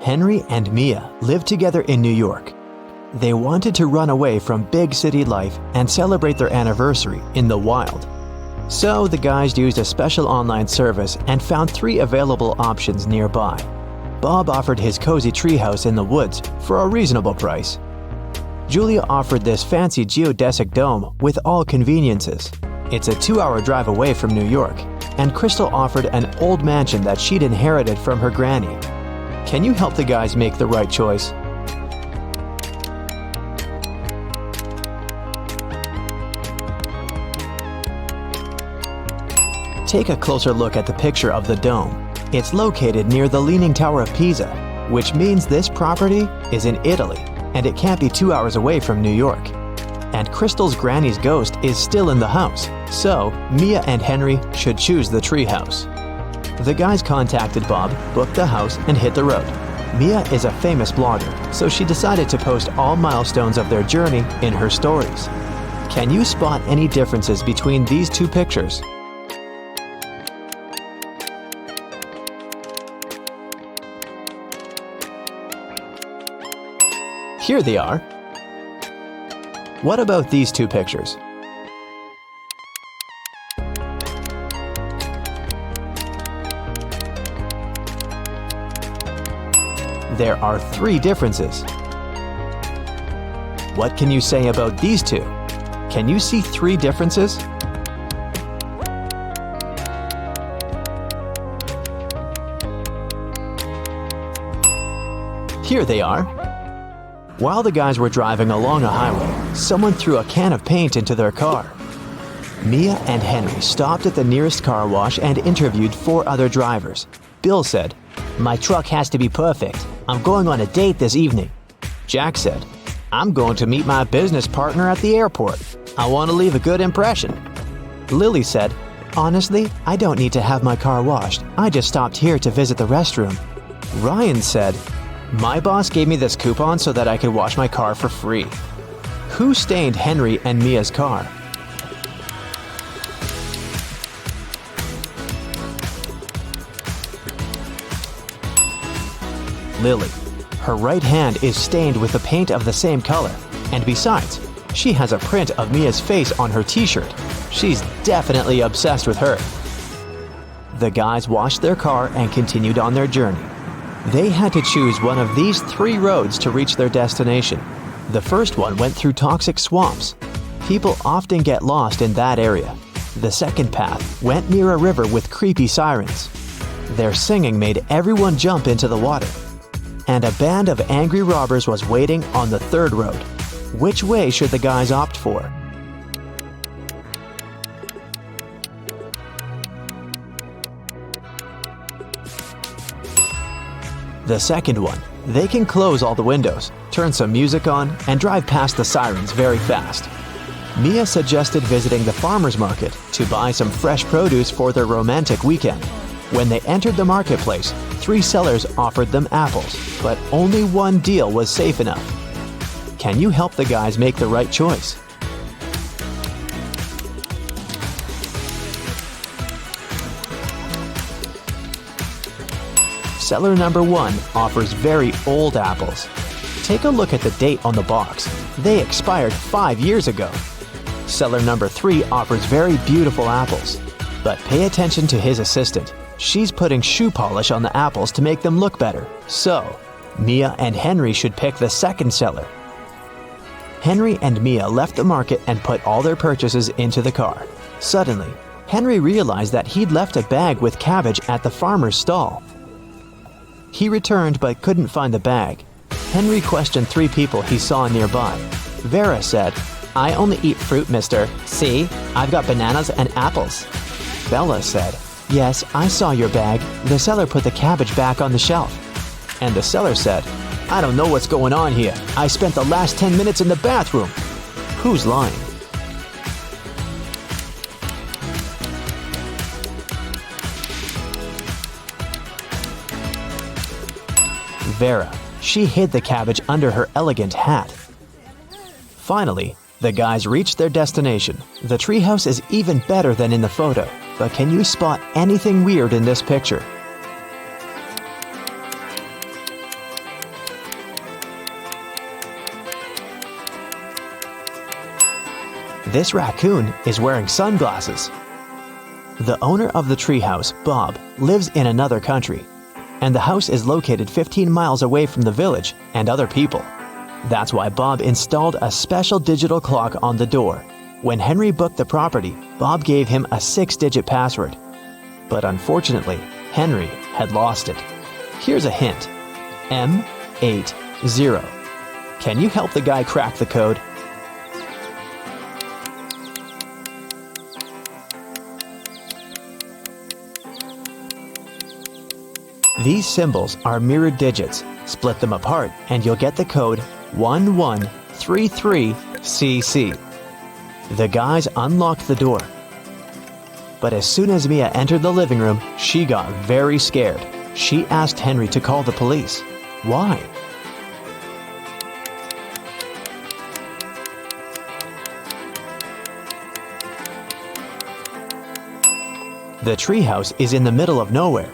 Henry and Mia lived together in New York. They wanted to run away from big city life and celebrate their anniversary in the wild. So the guys used a special online service and found 3 available options nearby. Bob offered his cozy treehouse in the woods for a reasonable price. Julia offered this fancy geodesic dome with all conveniences. It's a 2-hour drive away from New York. And Crystal offered an old mansion that she'd inherited from her granny. Can you help the guys make the right choice? Take a closer look at the picture of the dome. It's located near the Leaning Tower of Pisa, which means this property is in Italy, and it can't be 2 hours away from New York. And Crystal's granny's ghost is still in the house, so Mia and Henry should choose the treehouse. The guys contacted Bob, booked the house, and hit the road. Mia is a famous blogger, so she decided to post all milestones of their journey in her stories. Can you spot any differences between these 2 pictures? Here they are. What about these 2 pictures? There are 3 differences. What can you say about these 2? Can you see 3 differences? Here they are. While the guys were driving along a highway, someone threw a can of paint into their car. Mia and Henry stopped at the nearest car wash and interviewed 4 other drivers. Bill said, "My truck has to be perfect. I'm going on a date this evening." Jack said, "I'm going to meet my business partner at the airport. I want to leave a good impression." Lily said, "Honestly, I don't need to have my car washed. I just stopped here to visit the restroom." Ryan said, "My boss gave me this coupon so that I could wash my car for free." Who stained Henry and Mia's car? Lily. Her right hand is stained with the paint of the same color, and besides, she has a print of Mia's face on her t-shirt. She's definitely obsessed with her. The guys washed their car and continued on their journey. They had to choose one of these 3 roads to reach their destination. The first one went through toxic swamps. People often get lost in that area. The second path went near a river with creepy sirens. Their singing made everyone jump into the water. And a band of angry robbers was waiting on the third road. Which way should the guys opt for? The second one. They can close all the windows, turn some music on, and drive past the sirens very fast. Mia suggested visiting the farmer's market to buy some fresh produce for their romantic weekend. When they entered the marketplace, 3 sellers offered them apples, but only one deal was safe enough. Can you help the guys make the right choice? Seller number 1 offers very old apples. Take a look at the date on the box. They expired 5 years ago. Seller number 3 offers very beautiful apples. But pay attention to his assistant. She's putting shoe polish on the apples to make them look better. So, Mia and Henry should pick the second seller. Henry and Mia left the market and put all their purchases into the car. Suddenly, Henry realized that he'd left a bag with cabbage at the farmer's stall. He returned but couldn't find the bag. Henry questioned 3 people he saw nearby. Vera said, "I only eat fruit, mister. See, I've got bananas and apples." Bella said, "Yes, I saw your bag. The seller put the cabbage back on the shelf." And the seller said, "I don't know what's going on here. I spent the last 10 minutes in the bathroom." Who's lying? Vera. She hid the cabbage under her elegant hat. Finally, the guys reached their destination. The treehouse is even better than in the photo, but can you spot anything weird in this picture? This raccoon is wearing sunglasses. The owner of the treehouse, Bob, lives in another country, and the house is located 15 miles away from the village and other people. That's why Bob installed a special digital clock on the door. When Henry booked the property, Bob gave him a 6-digit password. But unfortunately, Henry had lost it. Here's a hint. M80. Can you help the guy crack the code? These symbols are mirrored digits. Split them apart and you'll get the code 1133CC. The guys unlocked the door. But as soon as Mia entered the living room, she got very scared. She asked Henry to call the police. Why? The treehouse is in the middle of nowhere.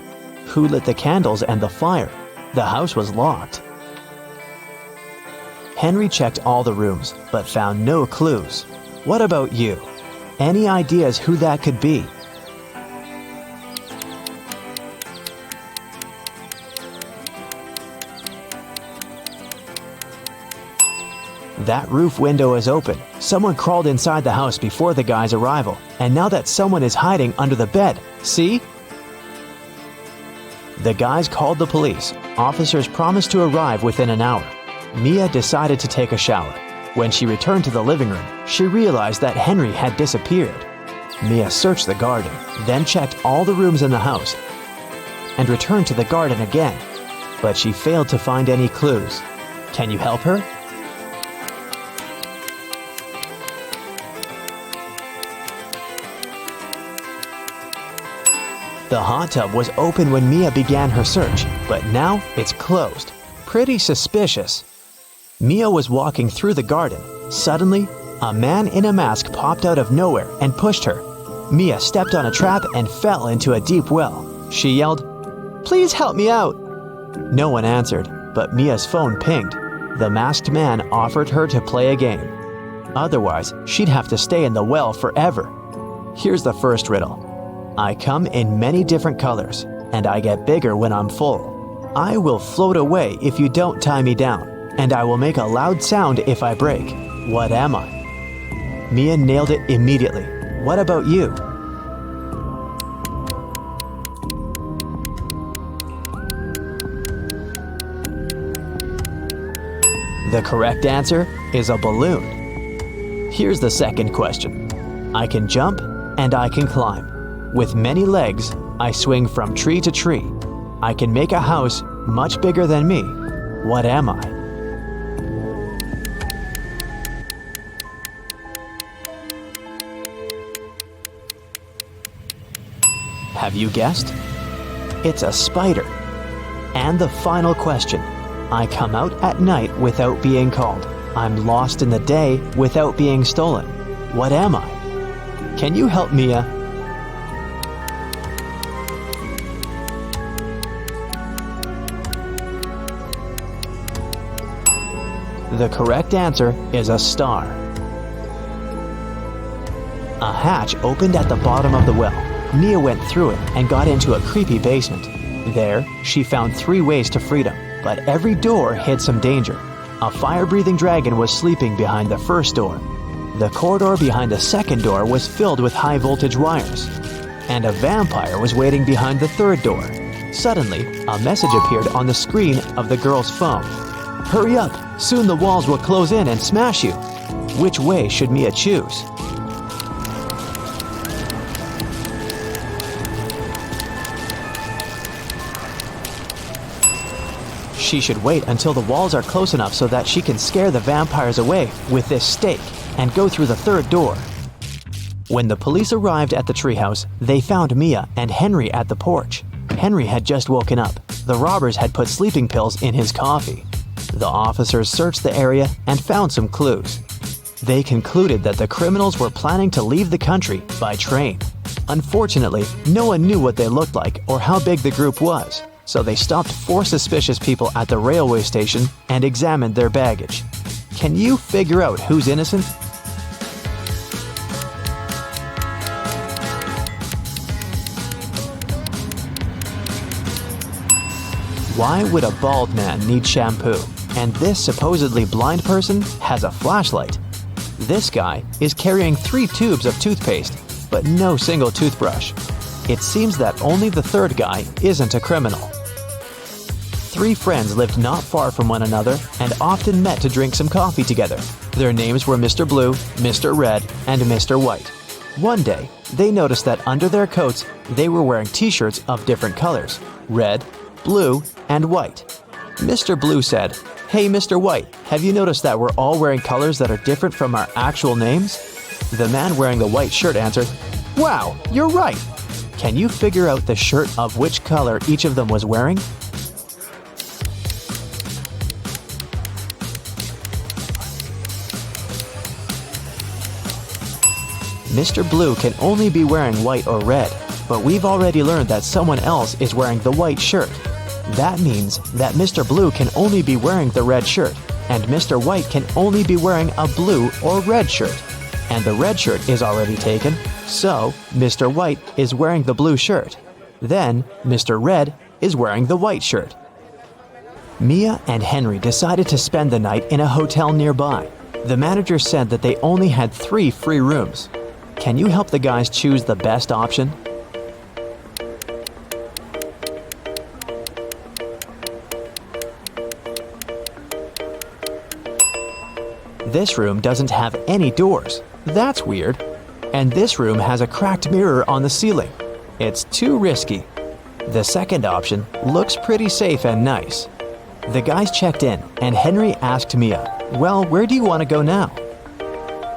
Who lit the candles and the fire? The house was locked. Henry checked all the rooms, but found no clues. What about you? Any ideas who that could be? That roof window is open. Someone crawled inside the house before the guy's arrival, and now that someone is hiding under the bed. See? The guys called the police. Officers promised to arrive within an hour. Mia decided to take a shower. When she returned to the living room, she realized that Henry had disappeared. Mia searched the garden, then checked all the rooms in the house, and returned to the garden again. But she failed to find any clues. Can you help her? The hot tub was open when Mia began her search, but now it's closed. Pretty suspicious. Mia was walking through the garden. Suddenly, a man in a mask popped out of nowhere and pushed her. Mia stepped on a trap and fell into a deep well. She yelled, "Please help me out!" No one answered, but Mia's phone pinged. The masked man offered her to play a game. Otherwise, she'd have to stay in the well forever. Here's the first riddle. I come in many different colors, and I get bigger when I'm full. I will float away if you don't tie me down, and I will make a loud sound if I break. What am I? Mia nailed it immediately. What about you? The correct answer is a balloon. Here's the second question. I can jump and I can climb. With many legs, I swing from tree to tree. I can make a house much bigger than me. What am I? Have you guessed? It's a spider. And the final question. I come out at night without being called. I'm lost in the day without being stolen. What am I? Can you help Mia? The correct answer is a star. A hatch opened at the bottom of the well. Mia went through it and got into a creepy basement. There, she found 3 ways to freedom, but every door hid some danger. A fire-breathing dragon was sleeping behind the first door. The corridor behind the second door was filled with high-voltage wires. And a vampire was waiting behind the third door. Suddenly, a message appeared on the screen of the girl's phone. Hurry up! Soon the walls will close in and smash you. Which way should Mia choose? She should wait until the walls are close enough so that she can scare the vampires away with this stake and go through the third door. When the police arrived at the treehouse, they found Mia and Henry at the porch. Henry had just woken up. The robbers had put sleeping pills in his coffee. The officers searched the area and found some clues. They concluded that the criminals were planning to leave the country by train. Unfortunately, no one knew what they looked like or how big the group was, so they stopped 4 suspicious people at the railway station and examined their baggage. Can you figure out who's innocent? Why would a bald man need shampoo? And this supposedly blind person has a flashlight. This guy is carrying 3 tubes of toothpaste, but no single toothbrush. It seems that only the third guy isn't a criminal. 3 friends lived not far from one another and often met to drink some coffee together. Their names were Mr. Blue, Mr. Red, and Mr. White. One day, they noticed that under their coats, they were wearing t-shirts of different colors: red, blue, and white. Mr. Blue said, "Hey, Mr. White, have you noticed that we're all wearing colors that are different from our actual names?" The man wearing the white shirt answered, "Wow, you're right. Can you figure out the shirt of which color each of them was wearing?" Mr. Blue can only be wearing white or red, but we've already learned that someone else is wearing the white shirt. That means that Mr. Blue can only be wearing the red shirt, and Mr. White can only be wearing a blue or red shirt. And the red shirt is already taken, so Mr. White is wearing the blue shirt. Then Mr. Red is wearing the white shirt. Mia and Henry decided to spend the night in a hotel nearby. The manager said that they only had 3 free rooms. Can you help the guys choose the best option? This room doesn't have any doors. That's weird. And this room has a cracked mirror on the ceiling. It's too risky. The second option looks pretty safe and nice. The guys checked in, and Henry asked Mia, "Well, where do you want to go now?"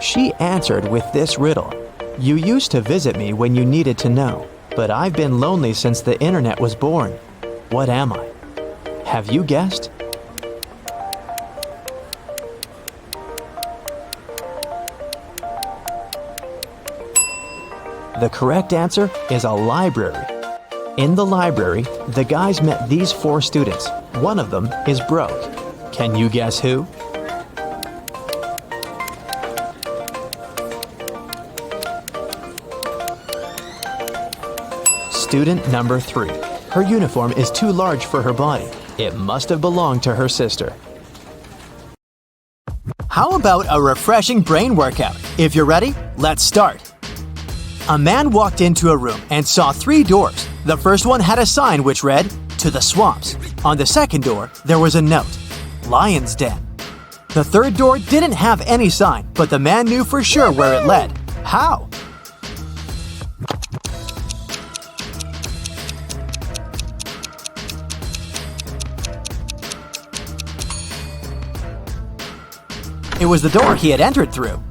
She answered with this riddle: "You used to visit me when you needed to know, but I've been lonely since the internet was born. What am I?" Have you guessed? The correct answer is a library. In the library, the guys met these 4 students. One of them is broke. Can you guess who? Student number 3. Her uniform is too large for her body. It must have belonged to her sister. How about a refreshing brain workout? If you're ready, let's start. A man walked into a room and saw 3 doors. The first one had a sign which read, "To the swamps." On the second door, there was a note, "Lion's Den." The third door didn't have any sign, but the man knew for sure where it led. How? It was the door he had entered through.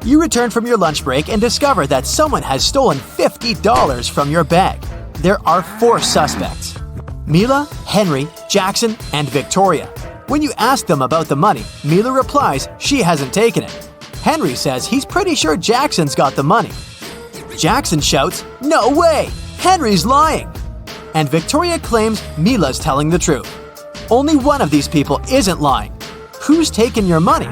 You return from your lunch break and discover that someone has stolen $50 from your bag. There are 4 suspects: Mila, Henry, Jackson, and Victoria. When you ask them about the money, Mila replies she hasn't taken it. Henry says he's pretty sure Jackson's got the money. Jackson shouts, "No way! Henry's lying!" And Victoria claims Mila's telling the truth. Only one of these people isn't lying. Who's taken your money?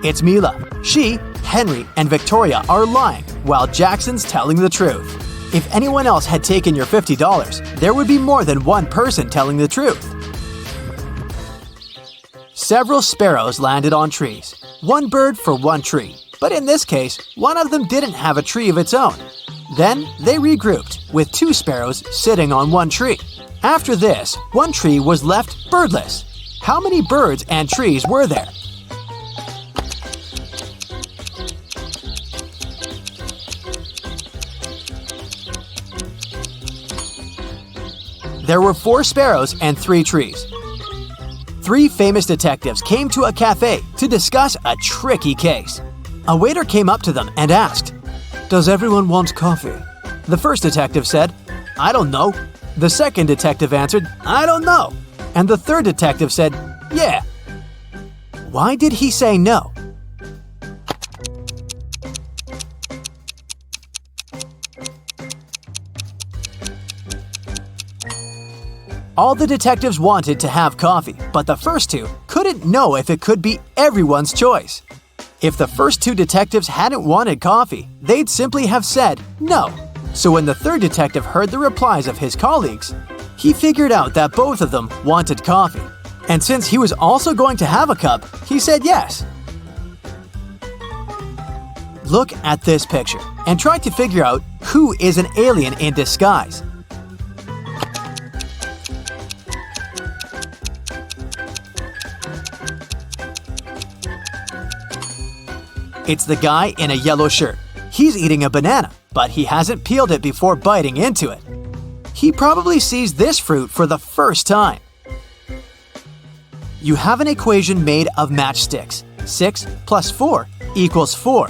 It's Mila. She, Henry, and Victoria are lying, while Jackson's telling the truth. If anyone else had taken your $50, there would be more than one person telling the truth. Several sparrows landed on trees. One bird for one tree. But in this case, one of them didn't have a tree of its own. Then they regrouped, with 2 sparrows sitting on one tree. After this, one tree was left birdless. How many birds and trees were there? There were 4 sparrows and 3 trees. 3 famous detectives came to a cafe to discuss a tricky case. A waiter came up to them and asked, "Does everyone want coffee?" The first detective said, "I don't know." The second detective answered, "I don't know." And the third detective said, "Yeah." Why did he say no? All the detectives wanted to have coffee, but the first 2 couldn't didn't know if it could be everyone's choice. If the first two detectives hadn't wanted coffee, they'd simply have said no. So when the third detective heard the replies of his colleagues, he figured out that both of them wanted coffee. And since he was also going to have a cup, he said yes. Look at this picture and try to figure out who is an alien in disguise. It's the guy in a yellow shirt. He's eating a banana, but he hasn't peeled it before biting into it. He probably sees this fruit for the first time. You have an equation made of matchsticks. 6 plus 4 equals 4.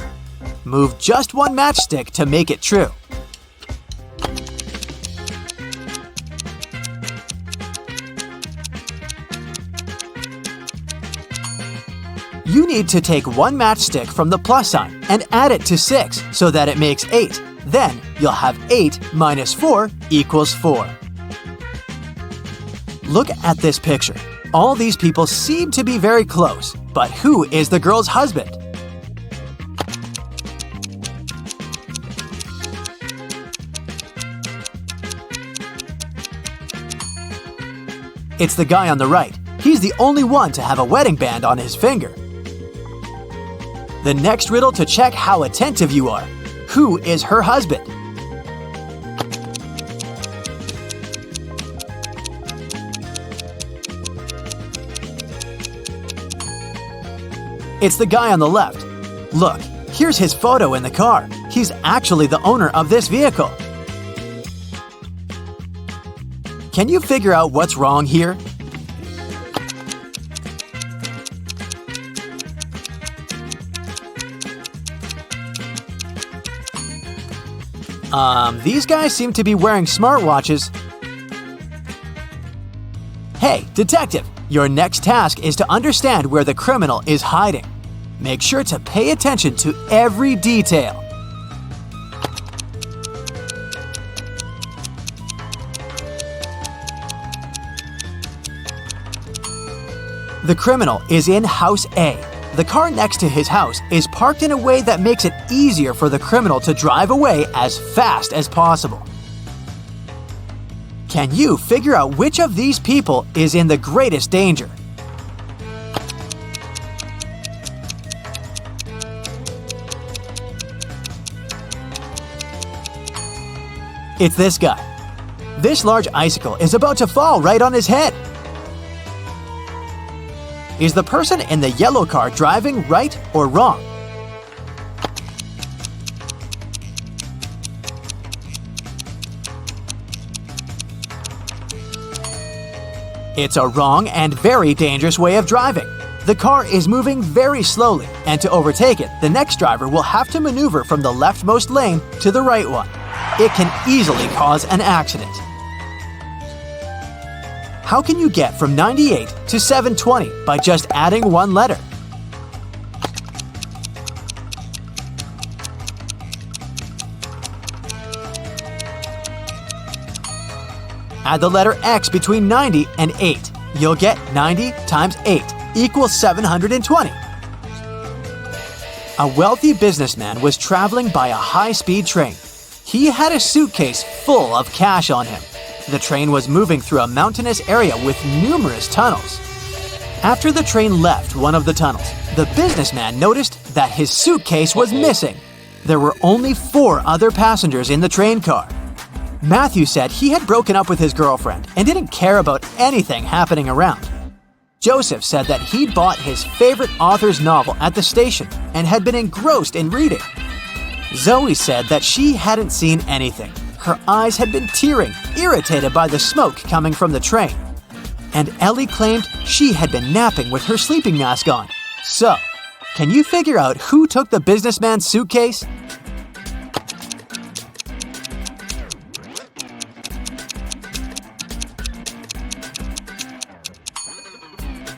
Move just one matchstick to make it true. You need to take one matchstick from the plus sign and add it to 6 so that it makes 8. Then you'll have 8 minus 4 equals 4. Look at this picture. All these people seem to be very close, but who is the girl's husband? It's the guy on the right. He's the only one to have a wedding band on his finger. The next riddle to check how attentive you are. Who is her husband? It's the guy on the left. Look, here's his photo in the car. He's actually the owner of this vehicle. Can you figure out what's wrong here? These guys seem to be wearing smartwatches. Hey, detective, your next task is to understand where the criminal is hiding. Make sure to pay attention to every detail. The criminal is in House A. The car next to his house is parked in a way that makes it easier for the criminal to drive away as fast as possible. Can you figure out which of these people is in the greatest danger? It's this guy. This large icicle is about to fall right on his head. Is the person in the yellow car driving right or wrong? It's a wrong and very dangerous way of driving. The car is moving very slowly, and to overtake it, the next driver will have to maneuver from the leftmost lane to the right one. It can easily cause an accident. How can you get from 98 to 720 by just adding one letter? Add the letter X between 90 and 8. You'll get 90 times 8 equals 720. A wealthy businessman was traveling by a high-speed train. He had a suitcase full of cash on him. The train was moving through a mountainous area with numerous tunnels. After the train left one of the tunnels, the businessman noticed that his suitcase was missing. There were only 4 other passengers in the train car. Matthew said he had broken up with his girlfriend and didn't care about anything happening around. Joseph said that he'd bought his favorite author's novel at the station and had been engrossed in reading. Zoe said that she hadn't seen anything. Her eyes had been tearing, irritated by the smoke coming from the train. And Ellie claimed she had been napping with her sleeping mask on. So, can you figure out who took the businessman's suitcase?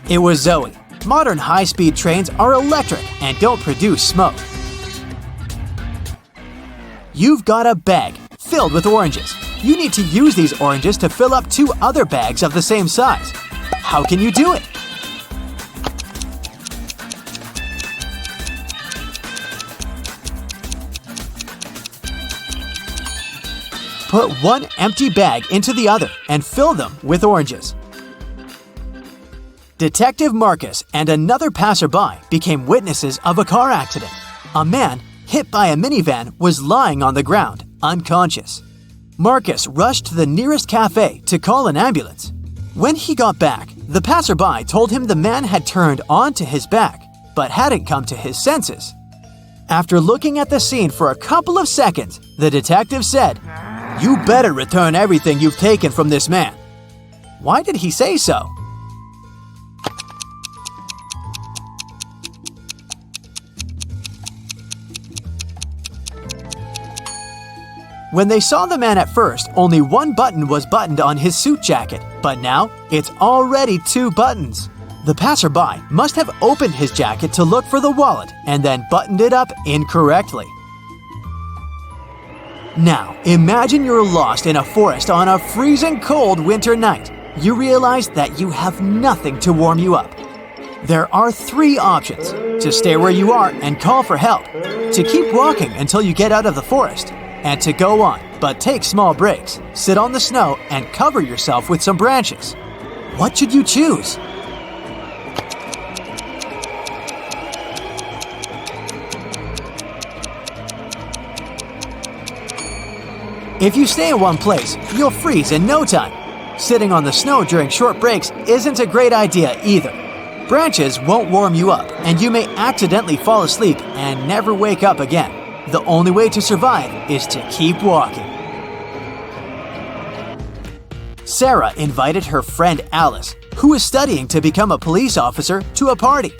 It was Zoe. Modern high-speed trains are electric and don't produce smoke. You've got a bag filled with oranges. You need to use these oranges to fill up 2 other bags of the same size. How can you do it? put one empty bag into the other and fill them with oranges. Detective Marcus and another passerby became witnesses of a car accident. A man hit by a minivan was lying on the ground, unconscious. Marcus rushed to the nearest cafe to call an ambulance. When he got back, the passerby told him the man had turned onto his back, but hadn't come to his senses. After looking at the scene for a couple of seconds, the detective said, "You better return everything you've taken from this man." Why did he say so? When they saw the man at first, only one button was buttoned on his suit jacket, but now it's already 2 buttons. The passerby must have opened his jacket to look for the wallet and then buttoned it up incorrectly. Now, imagine you're lost in a forest on a freezing cold winter night. You realize that you have nothing to warm you up. There are 3 options: to stay where you are and call for help, to keep walking until you get out of the forest, and to go on, but take small breaks, sit on the snow, and cover yourself with some branches. What should you choose? If you stay in one place, you'll freeze in no time. Sitting on the snow during short breaks isn't a great idea either. Branches won't warm you up, and you may accidentally fall asleep and never wake up again. The only way to survive is to keep walking. Sarah invited her friend Alice, who was studying to become a police officer, to a party.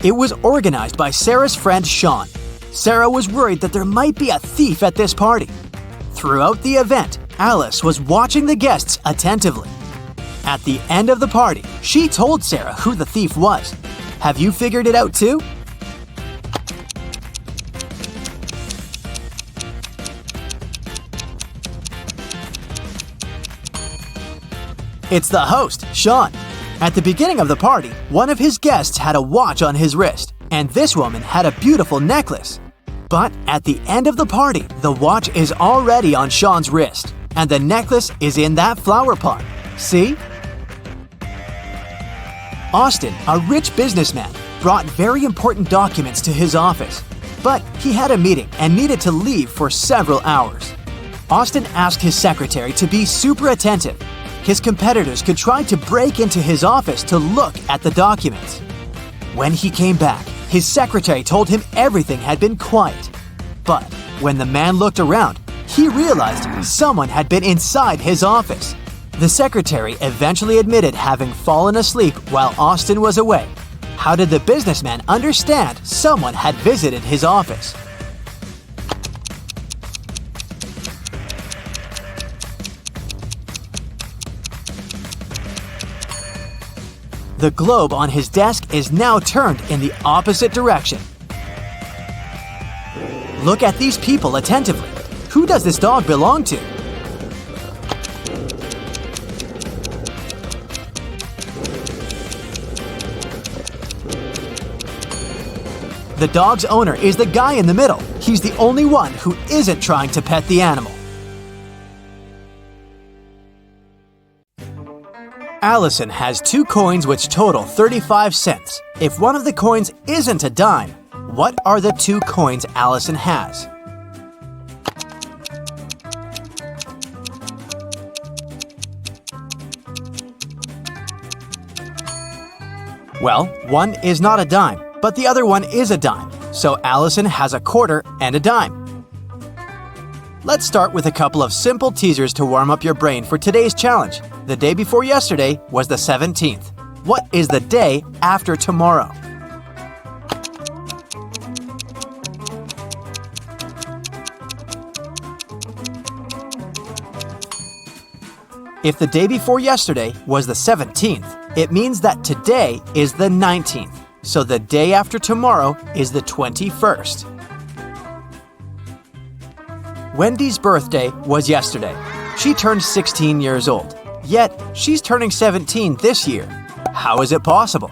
It was organized by Sarah's friend Sean. Sarah was worried that there might be a thief at this party. Throughout the event, Alice was watching the guests attentively. At the end of the party, she told Sarah who the thief was. Have you figured it out too? It's the host, Sean. At the beginning of the party, one of his guests had a watch on his wrist, and this woman had a beautiful necklace. But at the end of the party, the watch is already on Sean's wrist, and the necklace is in that flower pot. See? Austin, a rich businessman, brought very important documents to his office, but he had a meeting and needed to leave for several hours. Austin asked his secretary to be super attentive. His competitors could try to break into his office to look at the documents. When he came back, his secretary told him everything had been quiet. But when the man looked around, he realized someone had been inside his office. The secretary eventually admitted having fallen asleep while Austin was away. How did the businessman understand someone had visited his office? The globe on his desk is now turned in the opposite direction. Look at these people attentively. Who does this dog belong to? The dog's owner is the guy in the middle. He's the only one who isn't trying to pet the animal. Allison has 2 coins which total 35 cents. If one of the coins isn't a dime, what are the 2 coins Allison has? Well, one is not a dime, but the other one is a dime, so Allison has a quarter and a dime. Let's start with a couple of simple teasers to warm up your brain for today's challenge. The day before yesterday was the 17th. What is the day after tomorrow? If the day before yesterday was the 17th, it means that today is the 19th. So the day after tomorrow is the 21st. Wendy's birthday was yesterday. She turned 16 years old. Yet, she's turning 17 this year. How is it possible?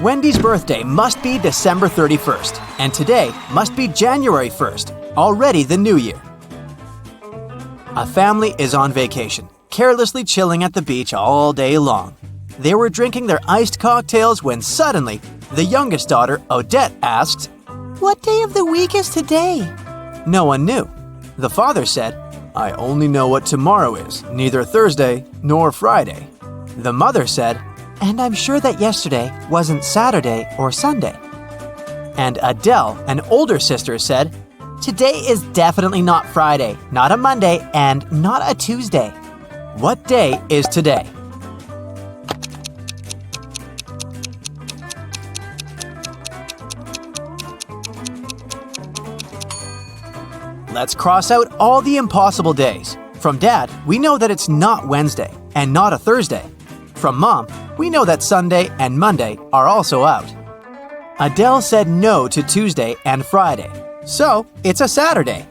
Wendy's birthday must be December 31st, and today must be January 1st, already the new year. A family is on vacation, carelessly chilling at the beach all day long. They were drinking their iced cocktails when suddenly, the youngest daughter, Odette, asked, "What day of the week is today?" No one knew. The father said, "I only know what tomorrow is, neither Thursday nor Friday." The mother said, "And I'm sure that yesterday wasn't Saturday or Sunday." And Adele, an older sister, said, "Today is definitely not Friday, not a Monday, and not a Tuesday." What day is today? Let's cross out all the impossible days. From Dad, we know that it's not Wednesday and not a Thursday. From Mom, we know that Sunday and Monday are also out. Adele said no to Tuesday and Friday, so it's a Saturday.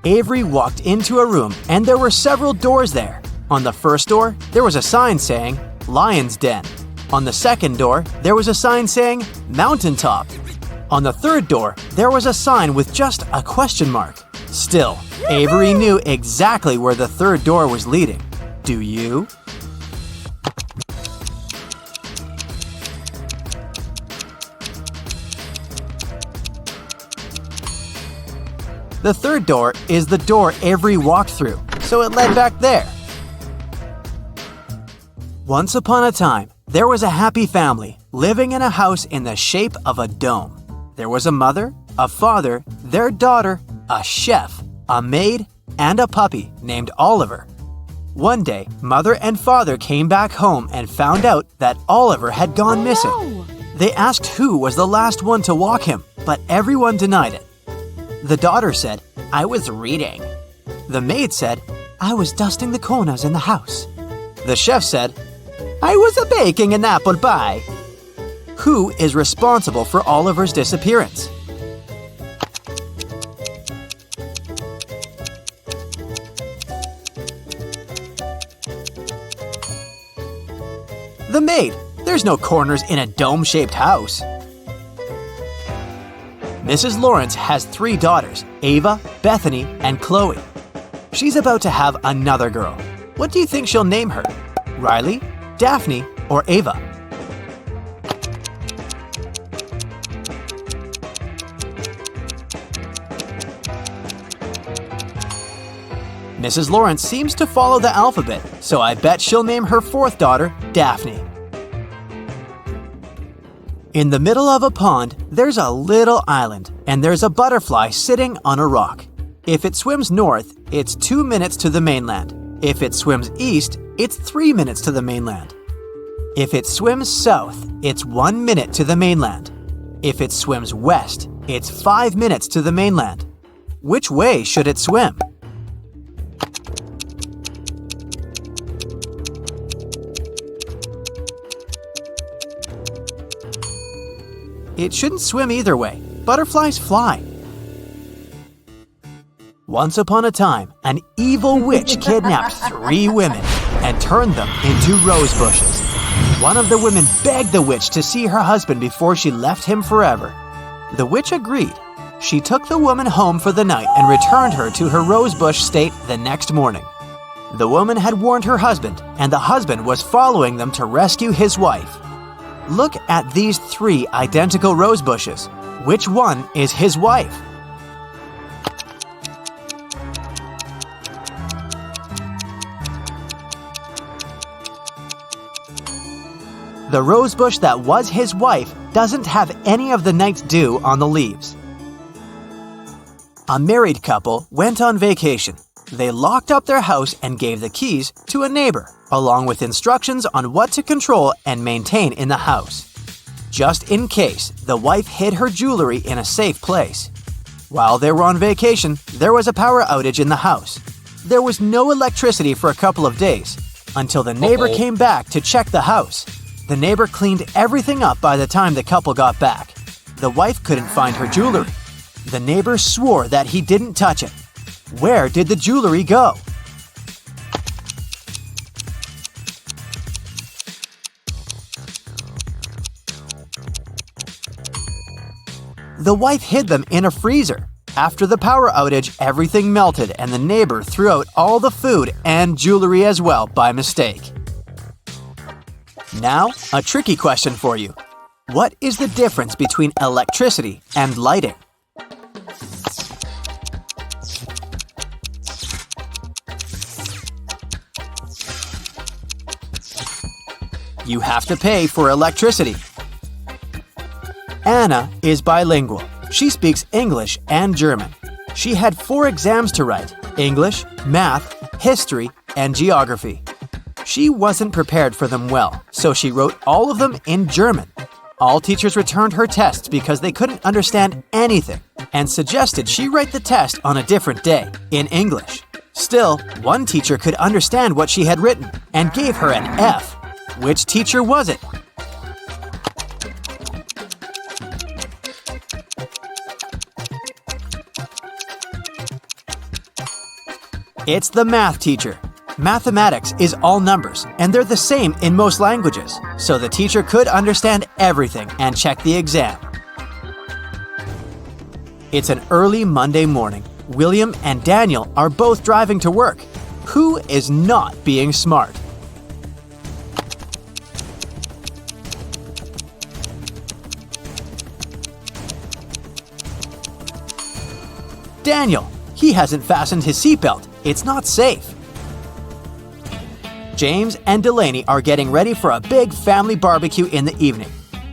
Avery walked into a room and there were several doors there. On the first door, there was a sign saying, "Lion's Den." On the second door, there was a sign saying, "Mountaintop." On the third door, there was a sign with just a question mark. Still, Avery knew exactly where the third door was leading. Do you? The third door is the door Avery walked through, so it led back there. Once upon a time, there was a happy family living in a house in the shape of a dome. There was a mother, a father, their daughter, a chef, a maid, and a puppy named Oliver. One day, mother and father came back home and found out that Oliver had gone missing. No! They asked who was the last one to walk him, but everyone denied it. The daughter said, "I was reading." The maid said, "I was dusting the corners in the house." The chef said, "I was baking an apple pie." Who is responsible for Oliver's disappearance? The maid. There's no corners in a dome-shaped house. Mrs. Lawrence has 3 daughters, Ava, Bethany, and Chloe. She's about to have another girl. What do you think she'll name her? Riley, Daphne, or Ava? Mrs. Lawrence seems to follow the alphabet, so I bet she'll name her 4th daughter Daphne. In the middle of a pond, there's a little island, and there's a butterfly sitting on a rock. If it swims north, it's 2 minutes to the mainland. If it swims east, it's 3 minutes to the mainland. If it swims south, it's 1 minute to the mainland. If it swims west, it's 5 minutes to the mainland. Which way should it swim? It shouldn't swim either way. Butterflies fly. Once upon a time, an evil witch kidnapped 3 women and turned them into rose bushes. One of the women begged the witch to see her husband before she left him forever. The witch agreed. She took the woman home for the night and returned her to her rosebush state the next morning. The woman had warned her husband, and the husband was following them to rescue his wife. Look at these 3 identical rose bushes. Which one is his wife? The rosebush that was his wife doesn't have any of the night's dew on the leaves. A married couple went on vacation. They locked up their house and gave the keys to a neighbor, along with instructions on what to control and maintain in the house. Just in case, the wife hid her jewelry in a safe place. While they were on vacation, there was a power outage in the house. There was no electricity for a couple of days, until the neighbor came back to check the house. The neighbor cleaned everything up by the time the couple got back. The wife couldn't find her jewelry. The neighbor swore that he didn't touch it. Where did the jewelry go? The wife hid them in a freezer. After the power outage, everything melted and the neighbor threw out all the food and jewelry as well by mistake. Now, a tricky question for you. What is the difference between electricity and lighting? You have to pay for electricity. Anna is bilingual. She speaks English and German. She had 4 exams to write: English, math, history, and geography. She wasn't prepared for them well, so she wrote all of them in German. All teachers returned her tests because they couldn't understand anything and suggested she write the test on a different day, in English. Still, one teacher could understand what she had written and gave her an F. Which teacher was it? It's the math teacher. Mathematics is all numbers, and they're the same in most languages, so the teacher could understand everything and check the exam. It's an early Monday morning. William and Daniel are both driving to work. Who is not being smart? Daniel. He hasn't fastened his seatbelt. It's not safe. James and Delaney are getting ready for a big family barbecue in the evening.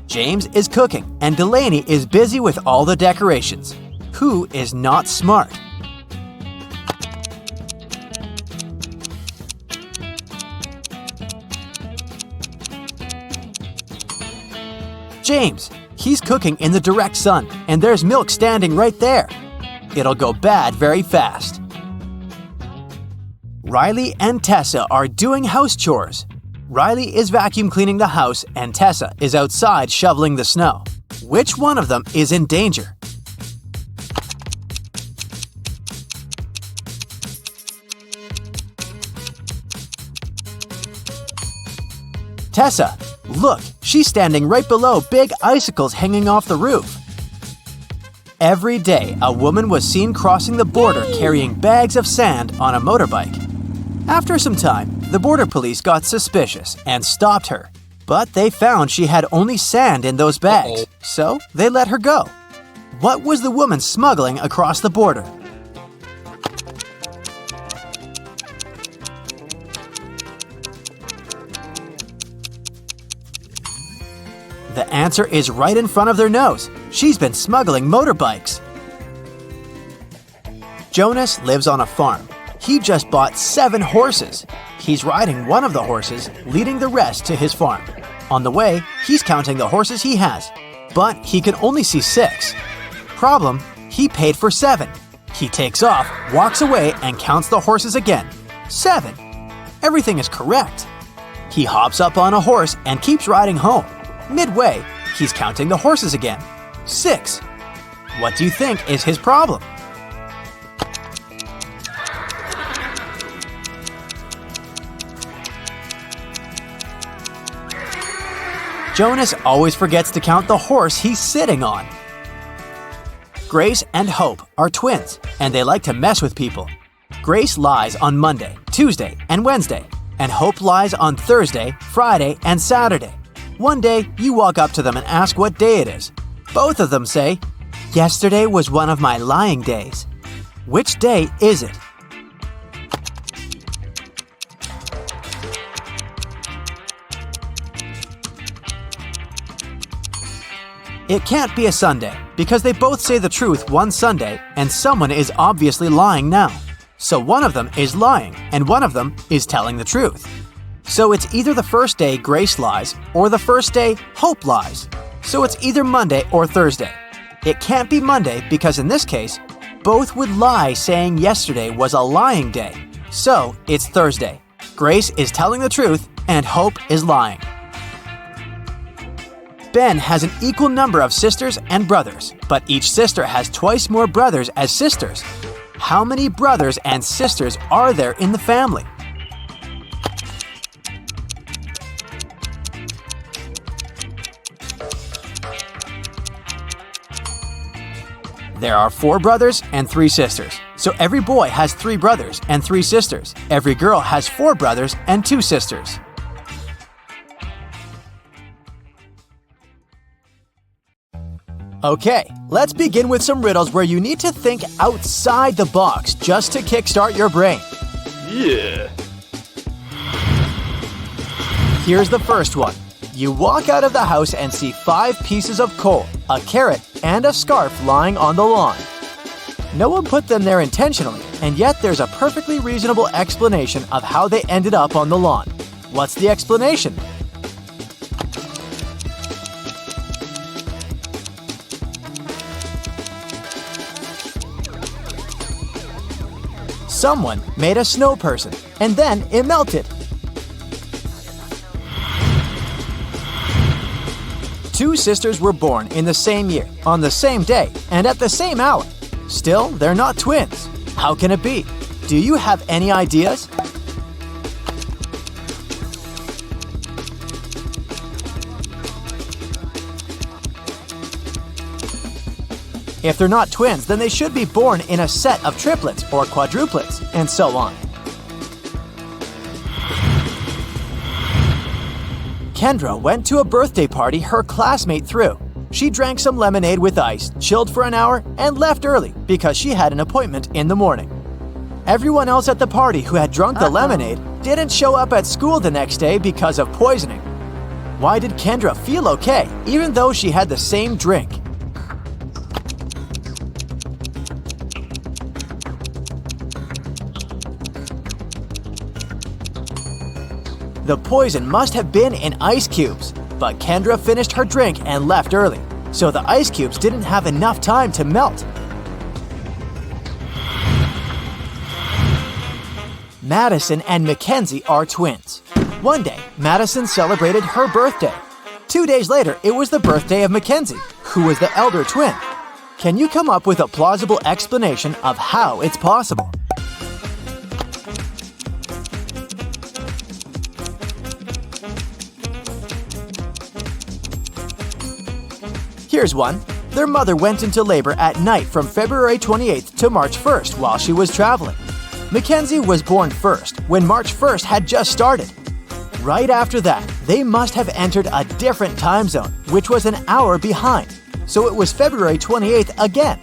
James is cooking and Delaney is busy with all the decorations. Who is not smart? James. He's cooking in the direct sun and there's milk standing right there. It'll go bad very fast. Riley and Tessa are doing house chores. Riley is vacuum cleaning the house and Tessa is outside shoveling the snow. Which one of them is in danger? Tessa, look, she's standing right below big icicles hanging off the roof. Every day, a woman was seen crossing the border carrying bags of sand on a motorbike. After some time, the border police got suspicious and stopped her. But they found she had only sand in those bags, so they let her go. What was the woman smuggling across the border? The answer is right in front of their nose. She's been smuggling motorbikes. Jonas lives on a farm. He just bought 7 horses. He's riding one of the horses, leading the rest to his farm. On the way, he's counting the horses he has, but he can only see 6. Problem, he paid for 7. He takes off, walks away, and counts the horses again. 7. Everything is correct. He hops up on a horse and keeps riding home. Midway, he's counting the horses again. 6. What do you think is his problem? Jonas always forgets to count the horse he's sitting on. Grace and Hope are twins, and they like to mess with people. Grace lies on Monday, Tuesday, and Wednesday, and Hope lies on Thursday, Friday, and Saturday. One day, you walk up to them and ask what day it is. Both of them say, "Yesterday was one of my lying days." Which day is it? It can't be a Sunday, because they both say the truth one Sunday, and someone is obviously lying now. So one of them is lying, and one of them is telling the truth. So it's either the first day Grace lies, or the first day Hope lies. So it's either Monday or Thursday. It can't be Monday because in this case, both would lie saying yesterday was a lying day. So it's Thursday. Grace is telling the truth, and Hope is lying. Ben has an equal number of sisters and brothers, but each sister has twice more brothers as sisters. How many brothers and sisters are there in the family? There are 4 brothers and 3 sisters. So every boy has 3 brothers and 3 sisters. Every girl has 4 brothers and 2 sisters. Okay, let's begin with some riddles where you need to think outside the box just to kickstart your brain. Yeah. Here's the first one. You walk out of the house and see 5 pieces of coal, a carrot, and a scarf lying on the lawn. No one put them there intentionally, and yet there's a perfectly reasonable explanation of how they ended up on the lawn. What's the explanation? Someone made a snow person, and then it melted. 2 sisters were born in the same year, on the same day, and at the same hour. Still, they're not twins. How can it be? Do you have any ideas? If they're not twins, then they should be born in a set of triplets or quadruplets, and so on. Kendra went to a birthday party her classmate threw. She drank some lemonade with ice, chilled for an hour, and left early because she had an appointment in the morning. Everyone else at the party who had drunk the lemonade didn't show up at school the next day because of poisoning. Why did Kendra feel okay, even though she had the same drink? The poison must have been in ice cubes, but Kendra finished her drink and left early, so the ice cubes didn't have enough time to melt. Madison and Mackenzie are twins. One day, Madison celebrated her birthday. 2 days later, it was the birthday of Mackenzie, who was the elder twin. Can you come up with a plausible explanation of how it's possible? Here's one. Their mother went into labor at night from February 28th to March 1st while she was traveling. Mackenzie was born first when March 1st had just started. Right after that, they must have entered a different time zone, which was an hour behind. So it was February 28th again.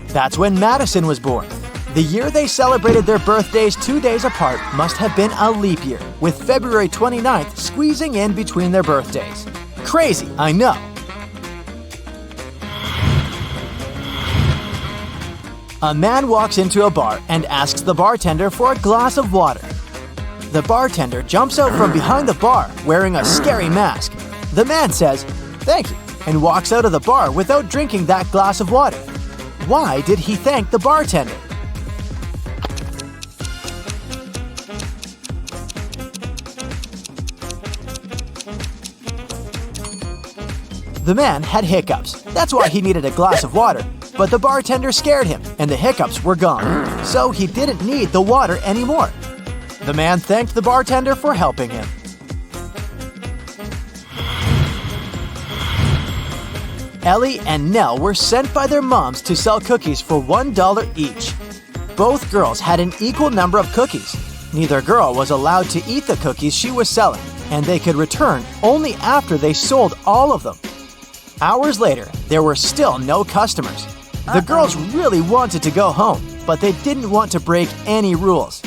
That's when Madison was born. The year they celebrated their birthdays 2 days apart must have been a leap year, with February 29th squeezing in between their birthdays. Crazy, I know. A man walks into a bar and asks the bartender for a glass of water. The bartender jumps out from behind the bar wearing a scary mask. The man says, "Thank you," and walks out of the bar without drinking that glass of water. Why did he thank the bartender? The man had hiccups. That's why he needed a glass of water. But the bartender scared him, and the hiccups were gone. So he didn't need the water anymore. The man thanked the bartender for helping him. Ellie and Nell were sent by their moms to sell cookies for $1 each. Both girls had an equal number of cookies. Neither girl was allowed to eat the cookies she was selling, and they could return only after they sold all of them. Hours later, there were still no customers. The girls really wanted to go home, but they didn't want to break any rules.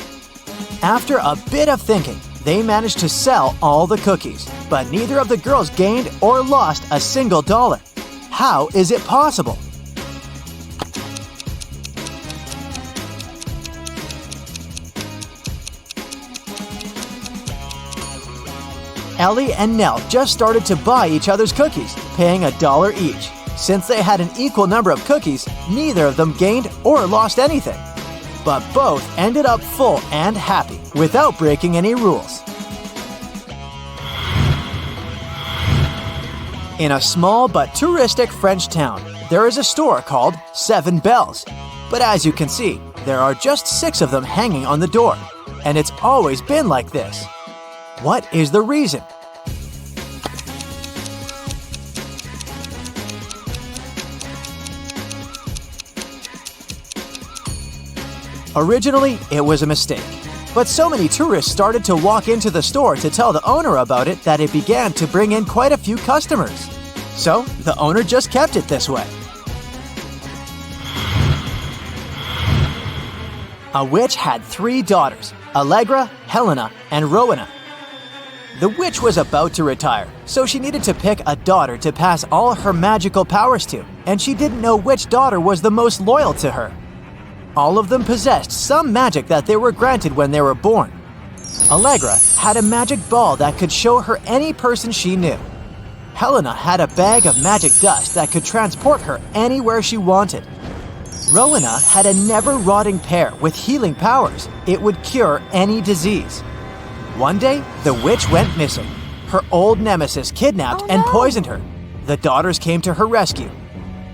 After a bit of thinking, they managed to sell all the cookies, but neither of the girls gained or lost a single dollar. How is it possible? Ellie and Nell just started to buy each other's cookies, paying $1 each. Since they had an equal number of cookies, neither of them gained or lost anything. But both ended up full and happy, without breaking any rules. In a small but touristic French town, there is a store called 7 Bells. But as you can see, there are just 6 of them hanging on the door. And it's always been like this. What is the reason? Originally, it was a mistake, but so many tourists started to walk into the store to tell the owner about it that it began to bring in quite a few customers. So, the owner just kept it this way. A witch had 3 daughters, Allegra, Helena, and Rowena. The witch was about to retire, so she needed to pick a daughter to pass all her magical powers to, and she didn't know which daughter was the most loyal to her. All of them possessed some magic that they were granted when they were born. Allegra had a magic ball that could show her any person she knew. Helena had a bag of magic dust that could transport her anywhere she wanted. Rowena had a never-rotting pear with healing powers. It would cure any disease. One day, the witch went missing. Her old nemesis kidnapped and poisoned her. The daughters came to her rescue.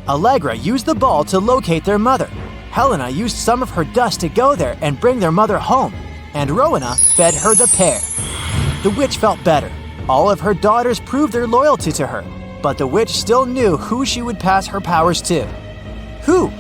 Allegra used the ball to locate their mother. Helena used some of her dust to go there and bring their mother home. And Rowena fed her the pear. The witch felt better. All of her daughters proved their loyalty to her, but the witch still knew who she would pass her powers to. Who?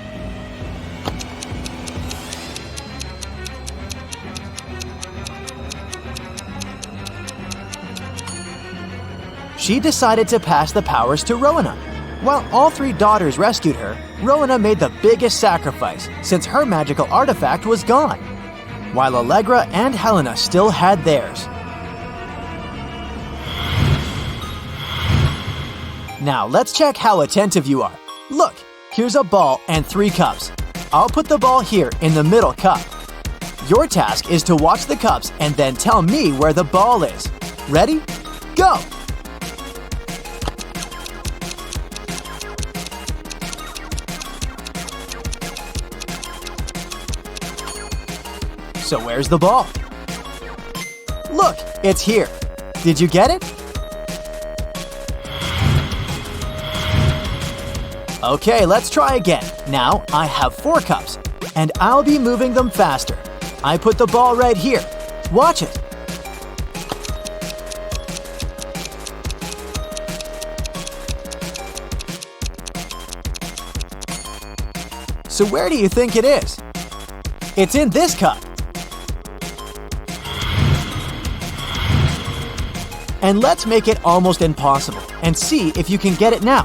She decided to pass the powers to Rowena. While all 3 daughters rescued her, Rowena made the biggest sacrifice since her magical artifact was gone, while Allegra and Helena still had theirs. Now let's check how attentive you are. Look, here's a ball and 3 cups. I'll put the ball here in the middle cup. Your task is to watch the cups and then tell me where the ball is. Ready? Go! So where's the ball? Look, it's here. Did you get it? Okay, let's try again. Now I have 4 cups, and I'll be moving them faster. I put the ball right here. Watch it. So where do you think it is? It's in this cup. And let's make it almost impossible and see if you can get it now.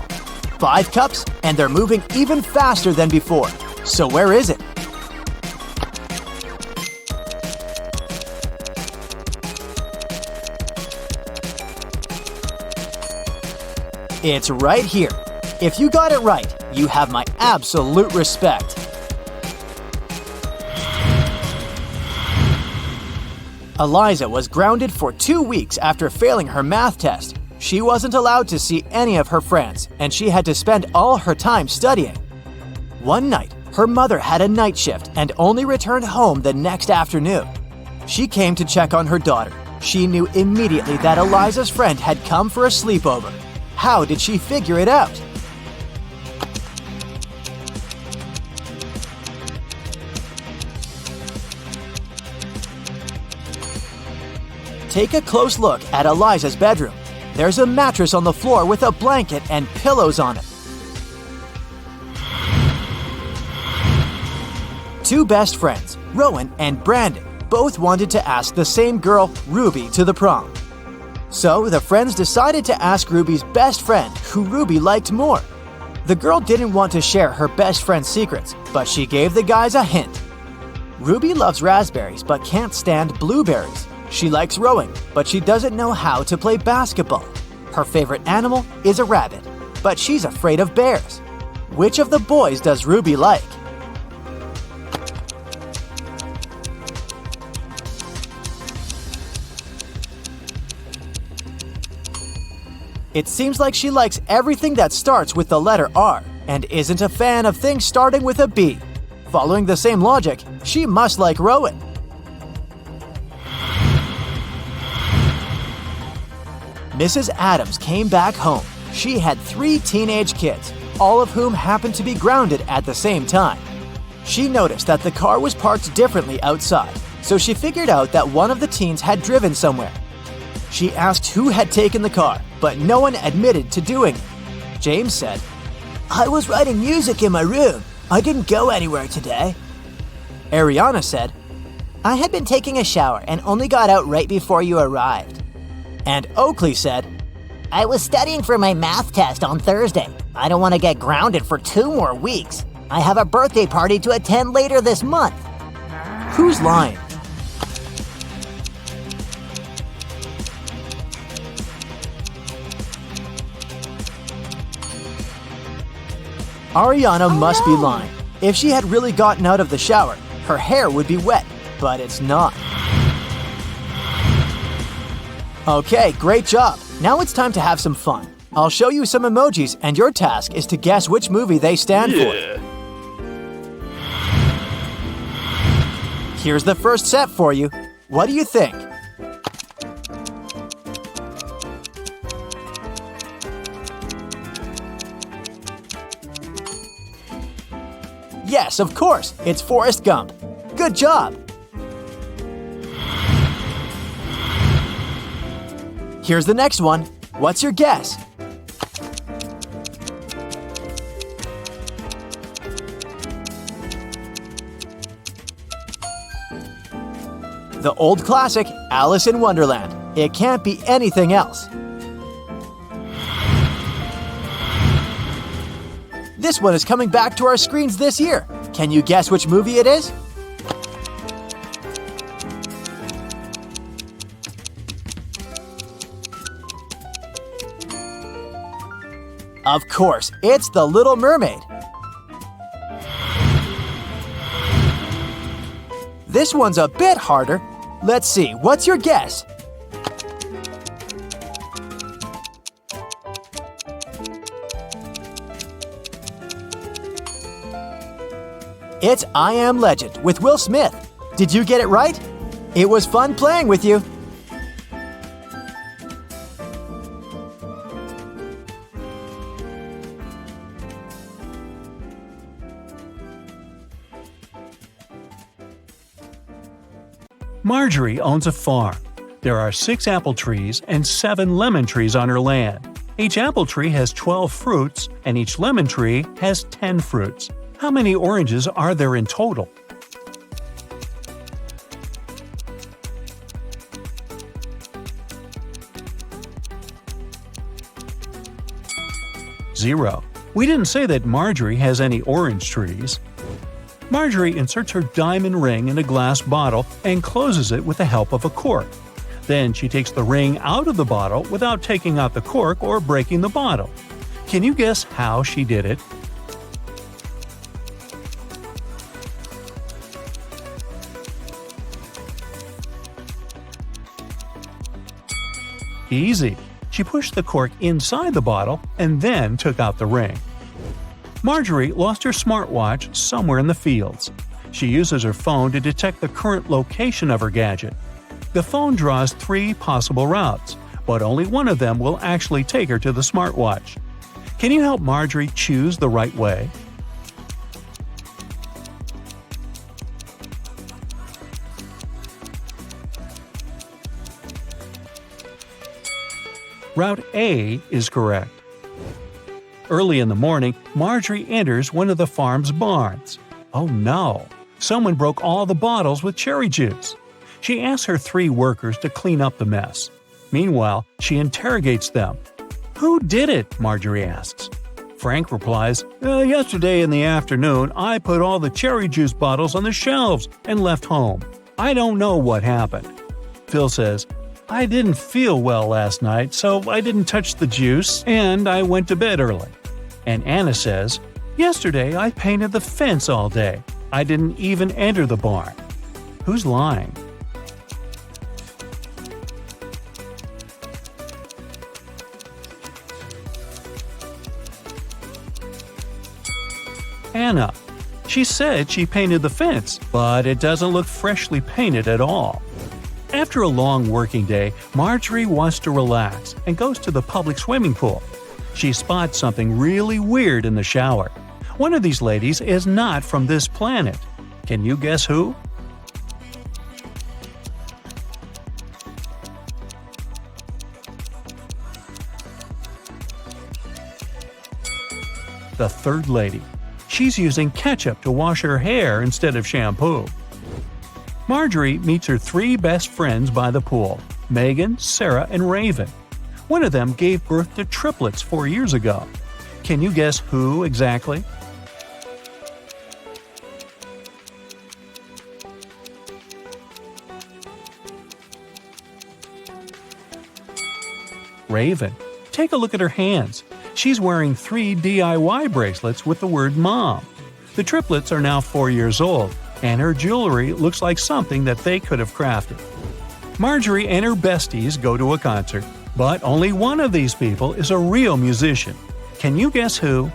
5 cups, and they're moving even faster than before. So where is it? It's right here. If you got it right, you have my absolute respect. Eliza was grounded for 2 weeks after failing her math test. She wasn't allowed to see any of her friends, and she had to spend all her time studying. One night, her mother had a night shift and only returned home the next afternoon. She came to check on her daughter. She knew immediately that Eliza's friend had come for a sleepover. How did she figure it out? Take a close look at Eliza's bedroom. There's a mattress on the floor with a blanket and pillows on it. 2 best friends, Rowan and Brandon, both wanted to ask the same girl, Ruby, to the prom. So the friends decided to ask Ruby's best friend who Ruby liked more. The girl didn't want to share her best friend's secrets, but she gave the guys a hint. Ruby loves raspberries but can't stand blueberries. She likes rowing, but she doesn't know how to play basketball. Her favorite animal is a rabbit, but she's afraid of bears. Which of the boys does Ruby like? It seems like she likes everything that starts with the letter R and isn't a fan of things starting with a B. Following the same logic, she must like rowing. Mrs. Adams came back home. She had 3 teenage kids, all of whom happened to be grounded at the same time. She noticed that the car was parked differently outside, so she figured out that one of the teens had driven somewhere. She asked who had taken the car, but no one admitted to doing it. James said, "I was writing music in my room. I didn't go anywhere today." Ariana said, I had been taking a shower and only got out right before you arrived. and Oakley said, I was studying for my math test on Thursday. I don't want to get grounded for 2 more weeks. I have a birthday party to attend later this month. who's lying? Ariana must be lying. If she had really gotten out of the shower, her hair would be wet, but it's not. Okay, great job. Now it's time to have some fun. I'll show you some emojis, and your task is to guess which movie they stand for. Here's the first set for you. What do you think? Yes, of course, it's Forrest Gump. Good job! Here's the next one. What's your guess? The old classic, Alice in Wonderland. It can't be anything else. This one is coming back to our screens this year. Can you guess which movie it is? Of course, it's The Little Mermaid. This one's a bit harder. Let's see, what's your guess? It's I Am Legend with Will Smith. Did you get it right? It was fun playing with you. Marjorie owns a farm. There are 6 apple trees and 7 lemon trees on her land. Each apple tree has 12 fruits, and each lemon tree has 10 fruits. How many oranges are there in total? Zero. We didn't say that Marjorie has any orange trees. Marjorie inserts her diamond ring in a glass bottle and closes it with the help of a cork. Then she takes the ring out of the bottle without taking out the cork or breaking the bottle. Can you guess how she did it? Easy. She pushed the cork inside the bottle and then took out the ring. Marjorie lost her smartwatch somewhere in the fields. She uses her phone to detect the current location of her gadget. The phone draws 3 possible routes, but only one of them will actually take her to the smartwatch. Can you help Marjorie choose the right way? Route A is correct. Early in the morning, Marjorie enters one of the farm's barns. Oh no! Someone broke all the bottles with cherry juice. She asks her 3 workers to clean up the mess. Meanwhile, she interrogates them. Who did it? Marjorie asks. Frank replies, Yesterday in the afternoon, I put all the cherry juice bottles on the shelves and left home. I don't know what happened. Phil says, I didn't feel well last night, so I didn't touch the juice, and I went to bed early. And Anna says, Yesterday I painted the fence all day. I didn't even enter the barn. Who's lying? Anna. She said she painted the fence, but it doesn't look freshly painted at all. After a long working day, Marjorie wants to relax and goes to the public swimming pool. She spots something really weird in the shower. One of these ladies is not from this planet. Can you guess who? The third lady. She's using ketchup to wash her hair instead of shampoo. Marjorie meets her three best friends by the pool: Megan, Sarah, and Raven. One of them gave birth to triplets 4 years ago. Can you guess who exactly? Raven. Take a look at her hands. She's wearing 3 DIY bracelets with the word Mom. The triplets are now 4 years old, and her jewelry looks like something that they could have crafted. Marjorie and her besties go to a concert, but only one of these people is a real musician. Can you guess who?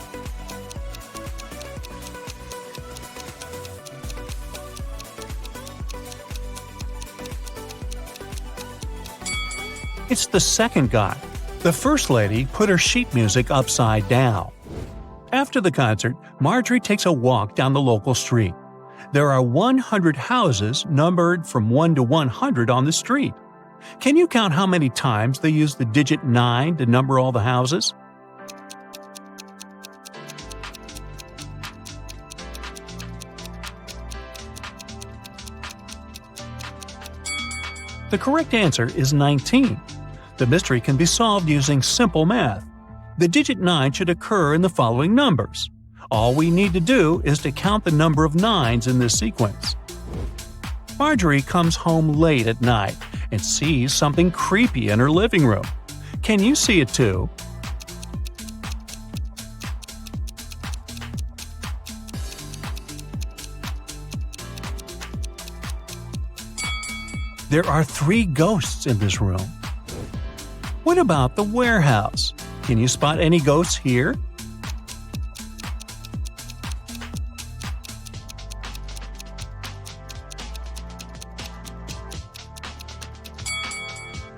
It's the second guy. The first lady put her sheet music upside down. After the concert, Marjorie takes a walk down the local street. There are 100 houses numbered from 1 to 100 on the street. Can you count how many times they use the digit 9 to number all the houses? The correct answer is 19. The mystery can be solved using simple math. The digit 9 should occur in the following numbers. All we need to do is to count the number of 9s in this sequence. Marjorie comes home late at night and sees something creepy in her living room. Can you see it too? There are 3 ghosts in this room. What about the warehouse? Can you spot any ghosts here?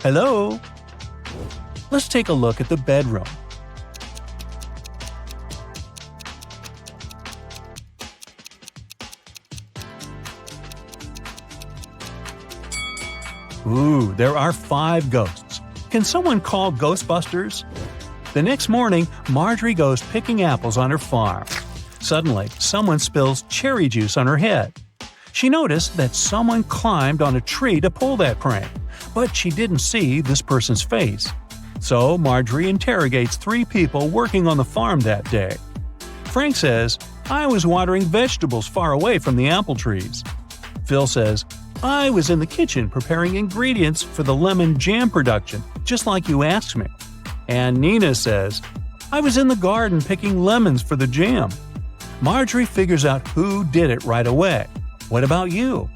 Hello? Let's take a look at the bedroom. Ooh, there are 5 ghosts. Can someone call Ghostbusters? The next morning, Marjorie goes picking apples on her farm. Suddenly, someone spills cherry juice on her head. She noticed that someone climbed on a tree to pull that prank, but she didn't see this person's face. So Marjorie interrogates 3 people working on the farm that day. Frank says, "I was watering vegetables far away from the apple trees." Phil says, "I was in the kitchen preparing ingredients for the lemon jam production, just like you asked me." And Nina says, "I was in the garden picking lemons for the jam." Marjorie figures out who did it right away. What about you?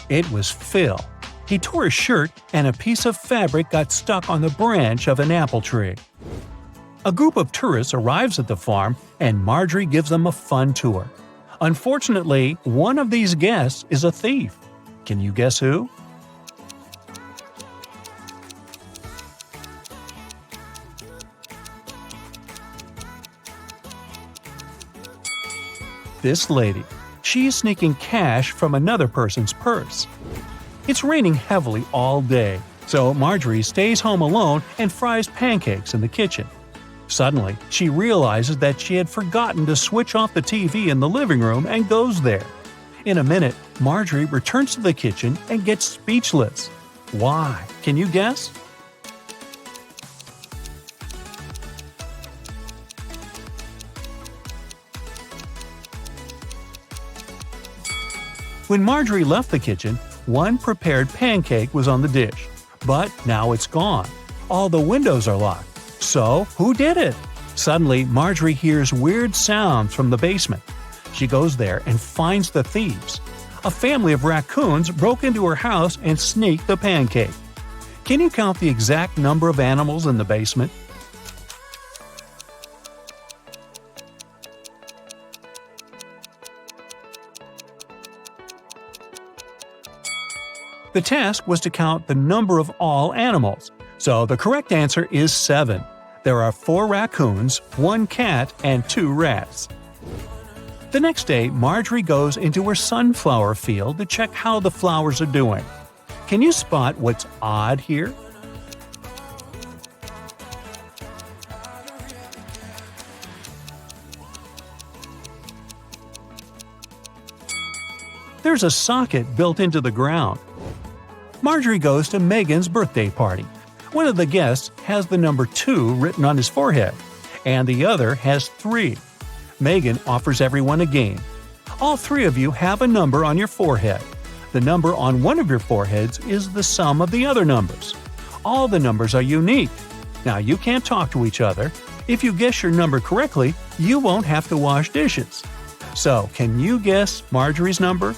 It was Phil. He tore his shirt and a piece of fabric got stuck on the branch of an apple tree. A group of tourists arrives at the farm and Marjorie gives them a fun tour. Unfortunately, one of these guests is a thief. Can you guess who? This lady. She's sneaking cash from another person's purse. It's raining heavily all day, so Marjorie stays home alone and fries pancakes in the kitchen. Suddenly, she realizes that she had forgotten to switch off the TV in the living room and goes there. In a minute, Marjorie returns to the kitchen and gets speechless. Why? Can you guess? When Marjorie left the kitchen, one prepared pancake was on the dish, but now it's gone. All the windows are locked. So, who did it? Suddenly, Marjorie hears weird sounds from the basement. She goes there and finds the thieves. A family of raccoons broke into her house and sneaked the pancake. Can you count the exact number of animals in the basement? The task was to count the number of all animals, so the correct answer is 7. There are 4 raccoons, 1 cat, and 2 rats. The next day, Marjorie goes into her sunflower field to check how the flowers are doing. Can you spot what's odd here? There's a socket built into the ground. Marjorie goes to Megan's birthday party. One of the guests has the number 2 written on his forehead, and the other has 3. Megan offers everyone a game. All 3 of you have a number on your forehead. The number on one of your foreheads is the sum of the other numbers. All the numbers are unique. Now, you can't talk to each other. If you guess your number correctly, you won't have to wash dishes. So, can you guess Marjorie's number?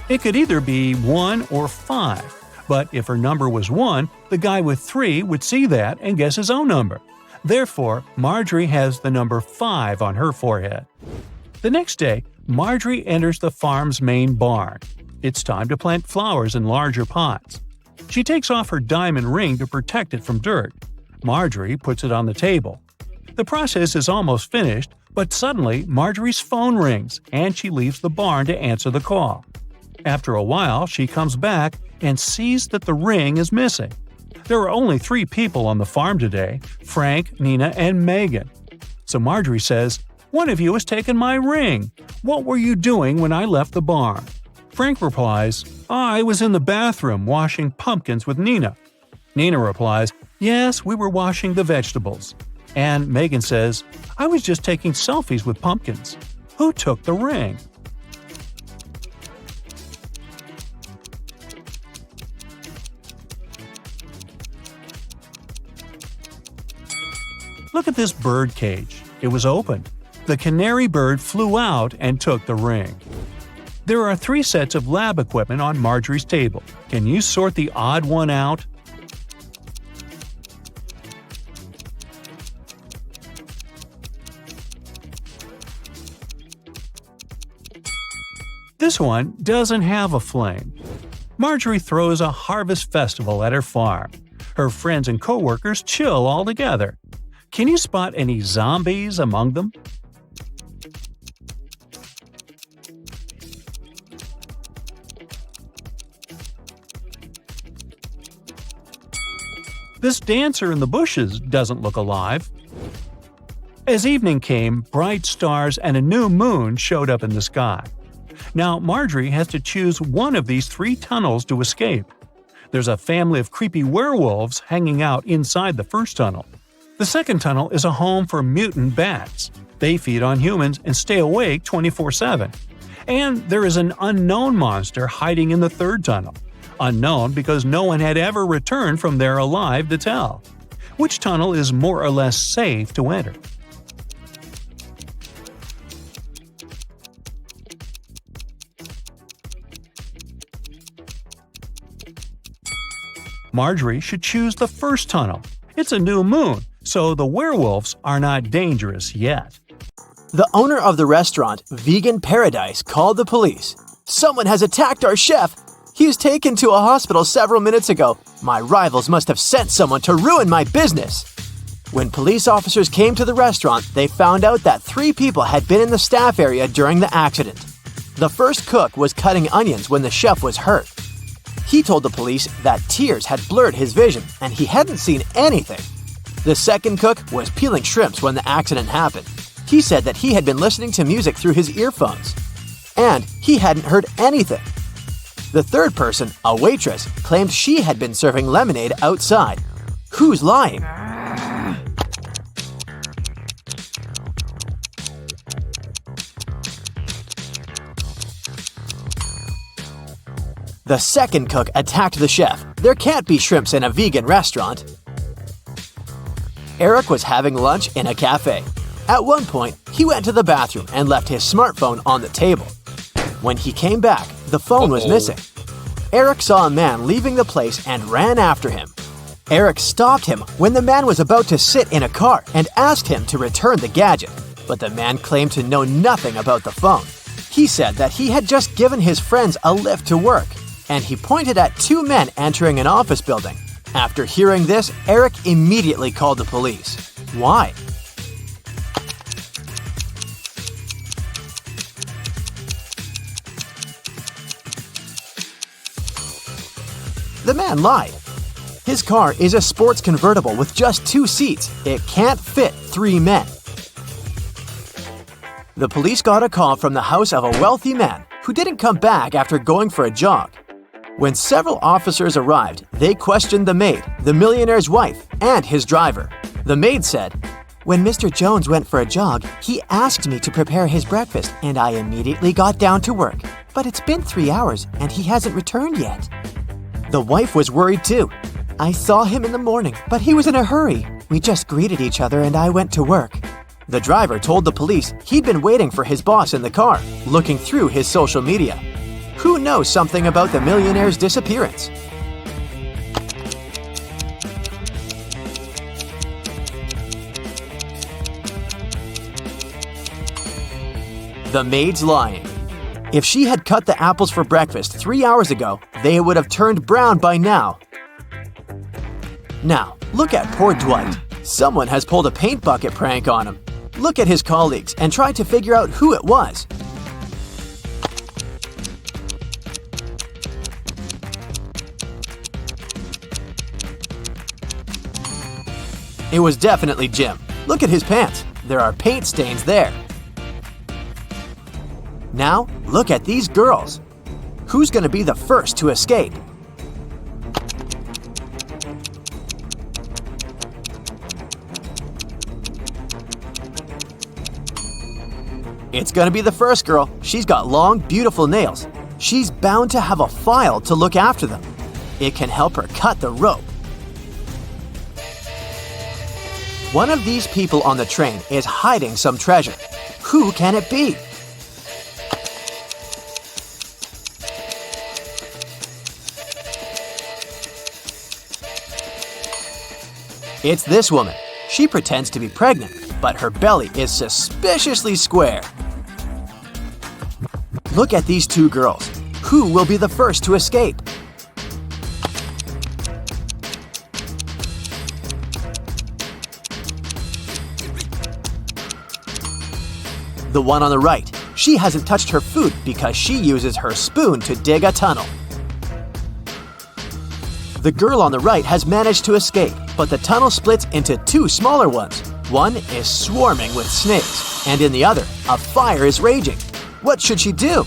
It could either be 1 or 5, but if her number was 1, the guy with 3 would see that and guess his own number. Therefore, Marjorie has the number 5 on her forehead. The next day, Marjorie enters the farm's main barn. It's time to plant flowers in larger pots. She takes off her diamond ring to protect it from dirt. Marjorie puts it on the table. The process is almost finished, but suddenly Marjorie's phone rings and she leaves the barn to answer the call. After a while, she comes back and sees that the ring is missing. There are only 3 people on the farm today: Frank, Nina, and Megan. So Marjorie says, "One of you has taken my ring. What were you doing when I left the barn?" Frank replies, "I was in the bathroom washing pumpkins with Nina." Nina replies, "Yes, we were washing the vegetables." And Megan says, "I was just taking selfies with pumpkins. Who took the ring?" Look at this bird cage. It was opened. The canary bird flew out and took the ring. There are 3 sets of lab equipment on Marjorie's table. Can you sort the odd one out? This one doesn't have a flame. Marjorie throws a harvest festival at her farm. Her friends and coworkers chill all together. Can you spot any zombies among them? This dancer in the bushes doesn't look alive. As evening came, bright stars and a new moon showed up in the sky. Now Marjorie has to choose one of these 3 tunnels to escape. There's a family of creepy werewolves hanging out inside the first tunnel. The second tunnel is a home for mutant bats. They feed on humans and stay awake 24/7. And there is an unknown monster hiding in the third tunnel. Unknown because no one had ever returned from there alive to tell. Which tunnel is more or less safe to enter? Marjorie should choose the first tunnel. It's a new moon, so the werewolves are not dangerous yet. The owner of the restaurant, Vegan Paradise, called the police. "Someone has attacked our chef. He was taken to a hospital several minutes ago. My rivals must have sent someone to ruin my business." When police officers came to the restaurant, they found out that 3 people had been in the staff area during the accident. The first cook was cutting onions when the chef was hurt. He told the police that tears had blurred his vision and he hadn't seen anything. The second cook was peeling shrimps when the accident happened. He said that he had been listening to music through his earphones, and he hadn't heard anything. The third person, a waitress, claimed she had been serving lemonade outside. Who's lying? The second cook attacked the chef. There can't be shrimps in a vegan restaurant. Eric was having lunch in a cafe. At one point, he went to the bathroom and left his smartphone on the table. When he came back, the phone was missing. Eric saw a man leaving the place and ran after him. Eric stopped him when the man was about to sit in a car and asked him to return the gadget, but the man claimed to know nothing about the phone. He said that he had just given his friends a lift to work, and he pointed at 2 men entering an office building. After hearing this, Eric immediately called the police. Why? The man lied. His car is a sports convertible with just 2 seats. It can't fit 3 men. The police got a call from the house of a wealthy man who didn't come back after going for a jog. When several officers arrived, they questioned the maid, the millionaire's wife, and his driver. The maid said, "When Mr. Jones went for a jog, he asked me to prepare his breakfast, and I immediately got down to work. But it's been 3 hours, and he hasn't returned yet." The wife was worried too. "I saw him in the morning, but he was in a hurry. We just greeted each other and I went to work." The driver told the police he'd been waiting for his boss in the car, looking through his social media. Who knows something about the millionaire's disappearance? The maid's lying. If she had cut the apples for breakfast 3 hours ago, they would have turned brown by now. Now, look at poor Dwight. Someone has pulled a paint bucket prank on him. Look at his colleagues and try to figure out who it was. It was definitely Jim. Look at his pants. There are paint stains there. Now, look at these girls. Who's going to be the first to escape? It's going to be the first girl. She's got long, beautiful nails. She's bound to have a file to look after them. It can help her cut the rope. One of these people on the train is hiding some treasure. Who can it be? It's this woman. She pretends to be pregnant, but her belly is suspiciously square. Look at these 2 girls. Who will be the first to escape? The one on the right. She hasn't touched her food because she uses her spoon to dig a tunnel. The girl on the right has managed to escape, but the tunnel splits into 2 smaller ones. One is swarming with snakes, and in the other, a fire is raging. What should she do?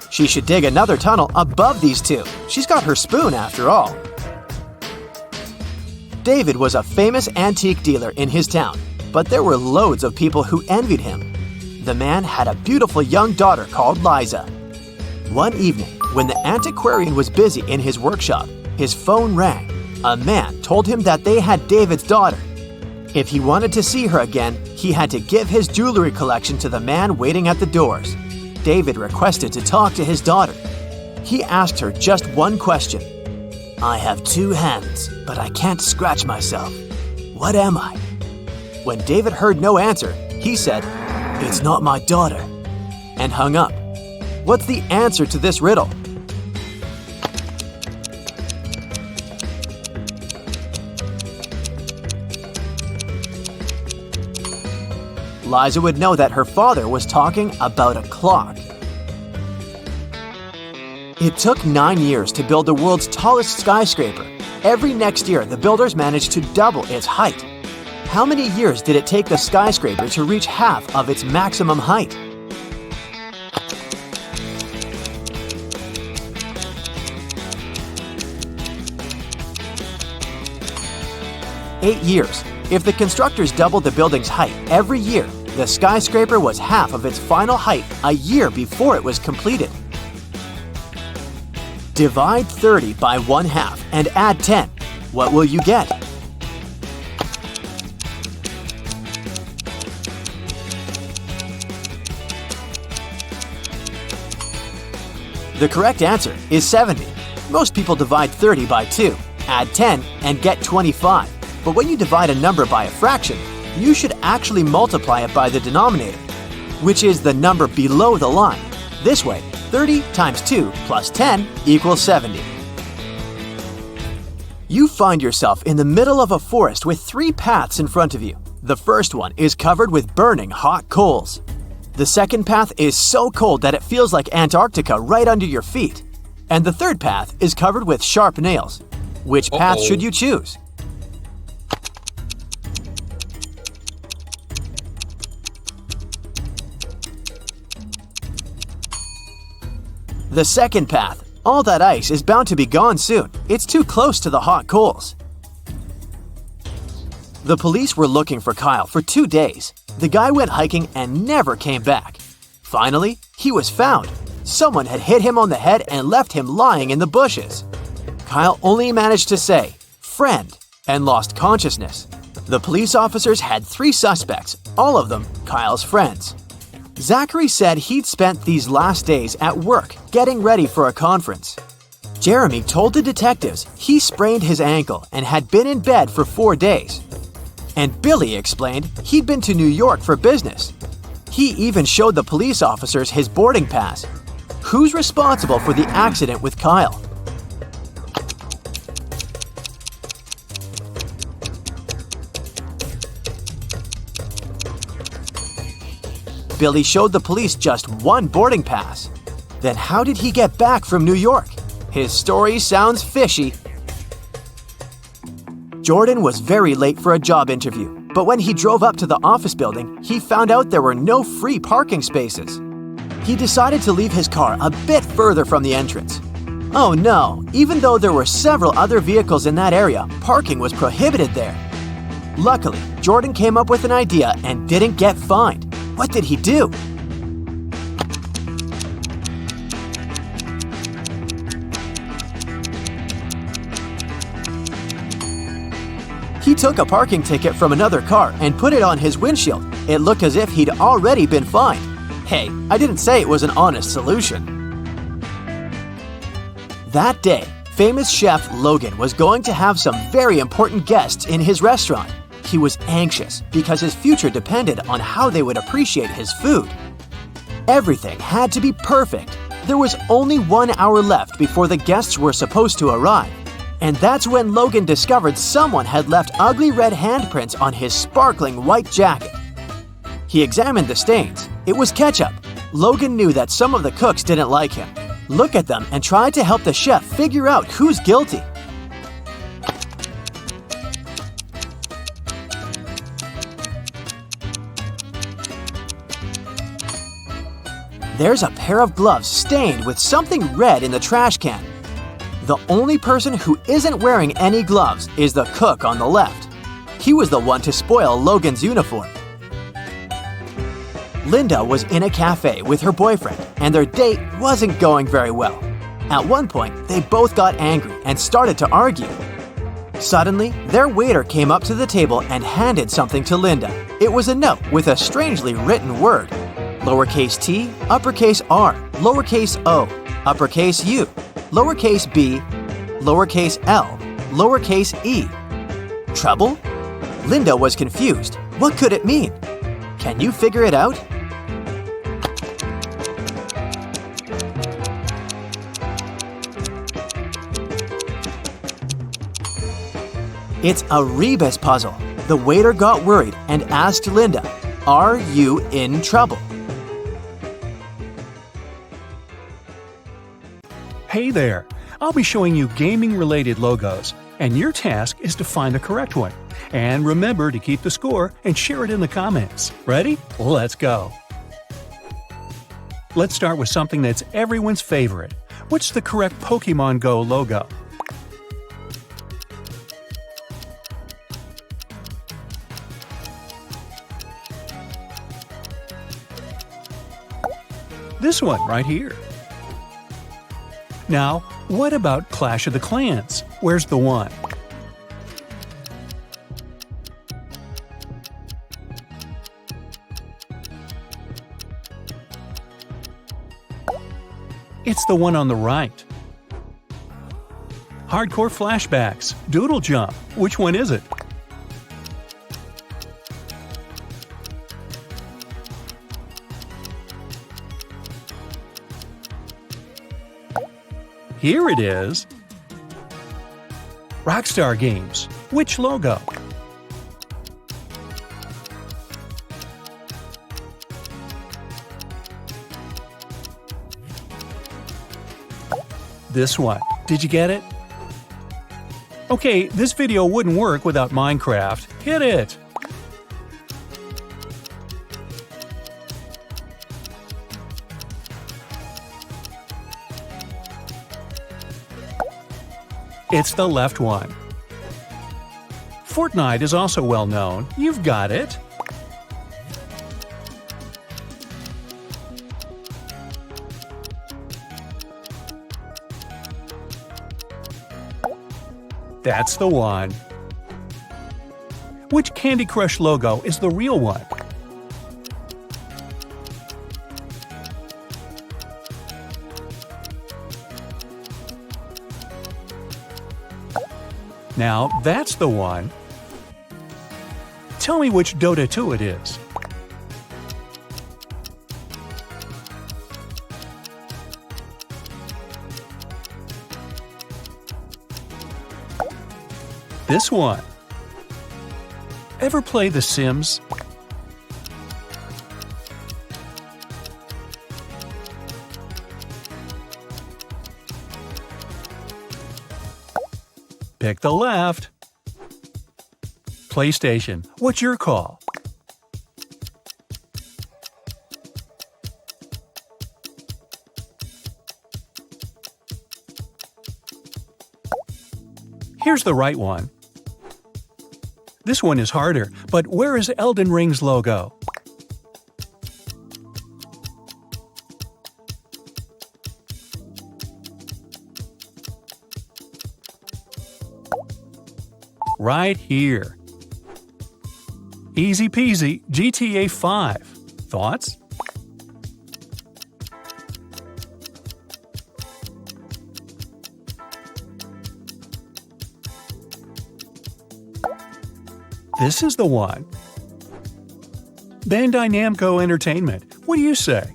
She should dig another tunnel above these 2. She's got her spoon after all. David was a famous antique dealer in his town, but there were loads of people who envied him. The man had a beautiful young daughter called Liza. One evening, when the antiquarian was busy in his workshop, his phone rang. A man told him that they had David's daughter. If he wanted to see her again, he had to give his jewelry collection to the man waiting at the doors. David requested to talk to his daughter. He asked her just one question. "I have 2 hands, but I can't scratch myself. What am I?" When David heard no answer, he said, "It's not my daughter," and hung up. What's the answer to this riddle? Liza would know that her father was talking about a clock. It took 9 years to build the world's tallest skyscraper. Every next year, the builders managed to double its height. How many years did it take the skyscraper to reach half of its maximum height? Eight years. If the constructors doubled the building's height every year, the skyscraper was half of its final height a year before it was completed. Divide 30 by 1/2 and add 10. What will you get? The correct answer is 70. Most people divide 30 by 2, add 10, and get 25. But when you divide a number by a fraction, you should actually multiply it by the denominator, which is the number below the line. This way, 30 times 2 plus 10 equals 70. You find yourself in the middle of a forest with 3 paths in front of you. The first one is covered with burning hot coals. The second path is so cold that it feels like Antarctica right under your feet. And the third path is covered with sharp nails. Which path should you choose? The second path. All that ice is bound to be gone soon. It's too close to the hot coals. The police were looking for Kyle for 2 days. The guy went hiking and never came back. Finally, he was found. Someone had hit him on the head and left him lying in the bushes. Kyle only managed to say, "Friend," and lost consciousness. The police officers had 3 suspects, all of them Kyle's friends. Zachary said he'd spent these last days at work getting ready for a conference. Jeremy told the detectives he sprained his ankle and had been in bed for 4 days. And Billy explained he'd been to New York for business. He even showed the police officers his boarding pass. Who's responsible for the accident with Kyle? Billy showed the police just 1 boarding pass. Then how did he get back from New York? His story sounds fishy. Jordan was very late for a job interview, but when he drove up to the office building, he found out there were no free parking spaces. He decided to leave his car a bit further from the entrance. Oh no, even though there were several other vehicles in that area, parking was prohibited there. Luckily, Jordan came up with an idea and didn't get fined. What did he do? He took a parking ticket from another car and put it on his windshield. It looked as if he'd already been fined. Hey, I didn't say it was an honest solution. That day, famous chef Logan was going to have some very important guests in his restaurant. He was anxious because his future depended on how they would appreciate his food. Everything had to be perfect. There was only 1 hour left before the guests were supposed to arrive. And that's when Logan discovered someone had left ugly red handprints on his sparkling white jacket. He examined the stains. It was ketchup. Logan knew that some of the cooks didn't like him. Look at them and try to help the chef figure out who's guilty. There's a pair of gloves stained with something red in the trash can. The only person who isn't wearing any gloves is the cook on the left. He was the one to spoil Logan's uniform. Linda was in a cafe with her boyfriend, and their date wasn't going very well. At one point, they both got angry and started to argue. Suddenly, their waiter came up to the table and handed something to Linda. It was a note with a strangely written word. Lowercase t, uppercase r, lowercase o, uppercase u, lowercase b, lowercase l, lowercase e. Trouble? Linda was confused. What could it mean? Can you figure it out? It's a rebus puzzle. The waiter got worried and asked Linda, "Are you in trouble?" Hey there! I'll be showing you gaming-related logos, and your task is to find the correct one. And remember to keep the score and share it in the comments. Ready? Let's go! Let's start with something that's everyone's favorite. What's the correct Pokemon Go logo? This one right here. Now, what about Clash of the Clans? Where's the one? It's the one on the right. Hardcore Flashbacks, Doodle Jump, which one is it? Here it is. Rockstar Games, which logo? this one. Did you get it? Okay, this video wouldn't work without Minecraft. Hit it! It's the left one. Fortnite is also well known. You've got it. That's the one. Which Candy Crush logo is the real one? Now that's the one. Tell me which Dota 2 it is. This one. Ever play The Sims? Pick the left. PlayStation. What's your call? Here's the right one. This one is harder, but where is Elden Ring's logo? Right here. Easy peasy, GTA 5. Thoughts? This is the one. Bandai Namco Entertainment. What do you say?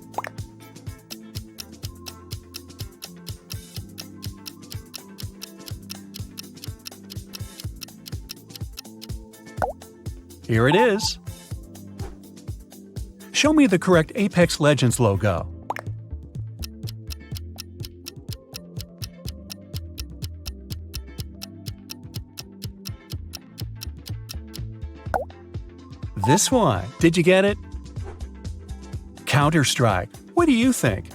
Here it is. Show me the correct Apex Legends logo. This one. Did you get it? Counter-Strike. What do you think?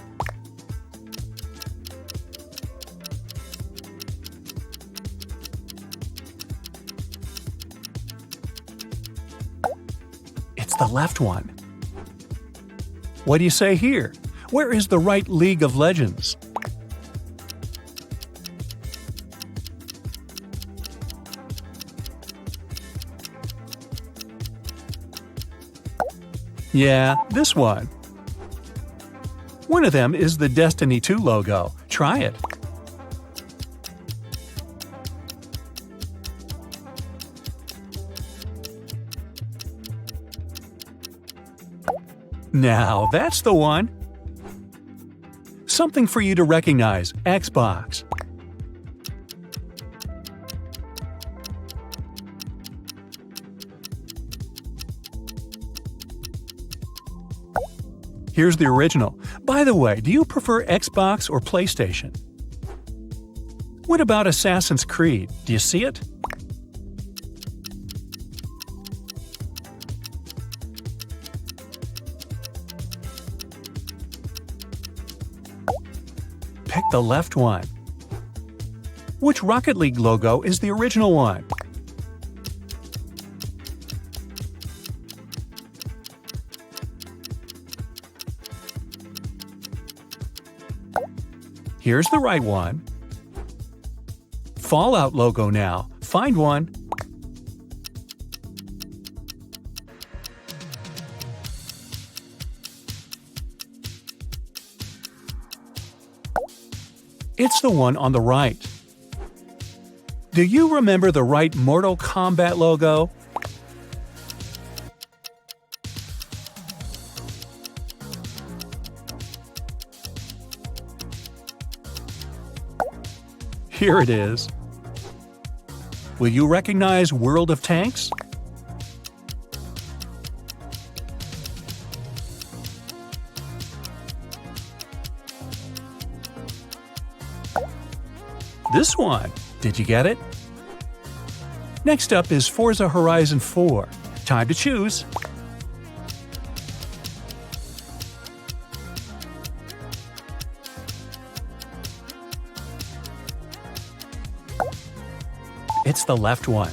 It's the left one. What do you say here? Where is the right League of Legends? Yeah, this one. One of them is the Destiny 2 logo. Try it. Now that's the one. Something for you to recognize. Xbox. Here's the original. By the way, do you prefer Xbox or PlayStation? What about Assassin's Creed? Do you see it? Pick the left one. Which Rocket League logo is the original one? Here's the right one. Fallout logo now. Find one. It's the one on the right. Do you remember the right Mortal Kombat logo? Here it is. Will you recognize World of Tanks? This one. Did you get it? Next up is Forza Horizon 4. Time to choose. It's the left one.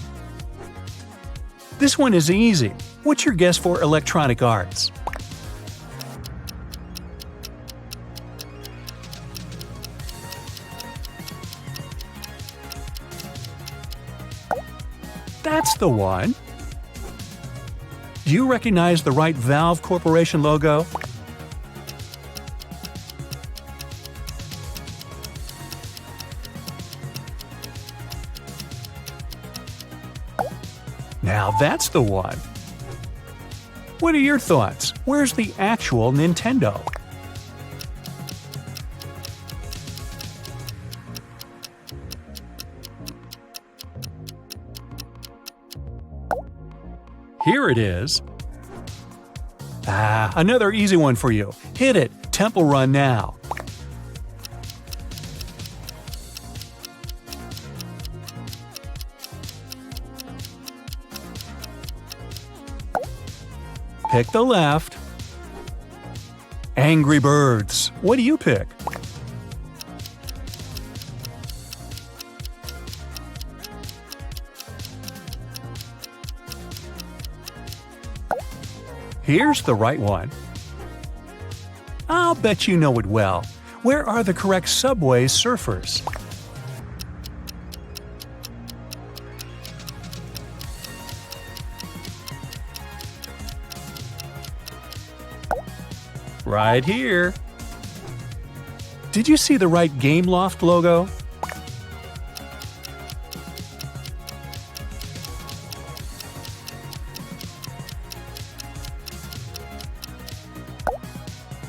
This one is easy. What's your guess for Electronic Arts? That's the one. Do you recognize the right Valve Corporation logo? Now that's the one. What are your thoughts? Where's the actual Nintendo? Here it is. Another easy one for you. Hit it. Temple Run now. Pick the left. Angry Birds. What do you pick? Here's the right one. I'll bet you know it well. Where are the correct Subway Surfers? Right here. Did you see the right Gameloft logo?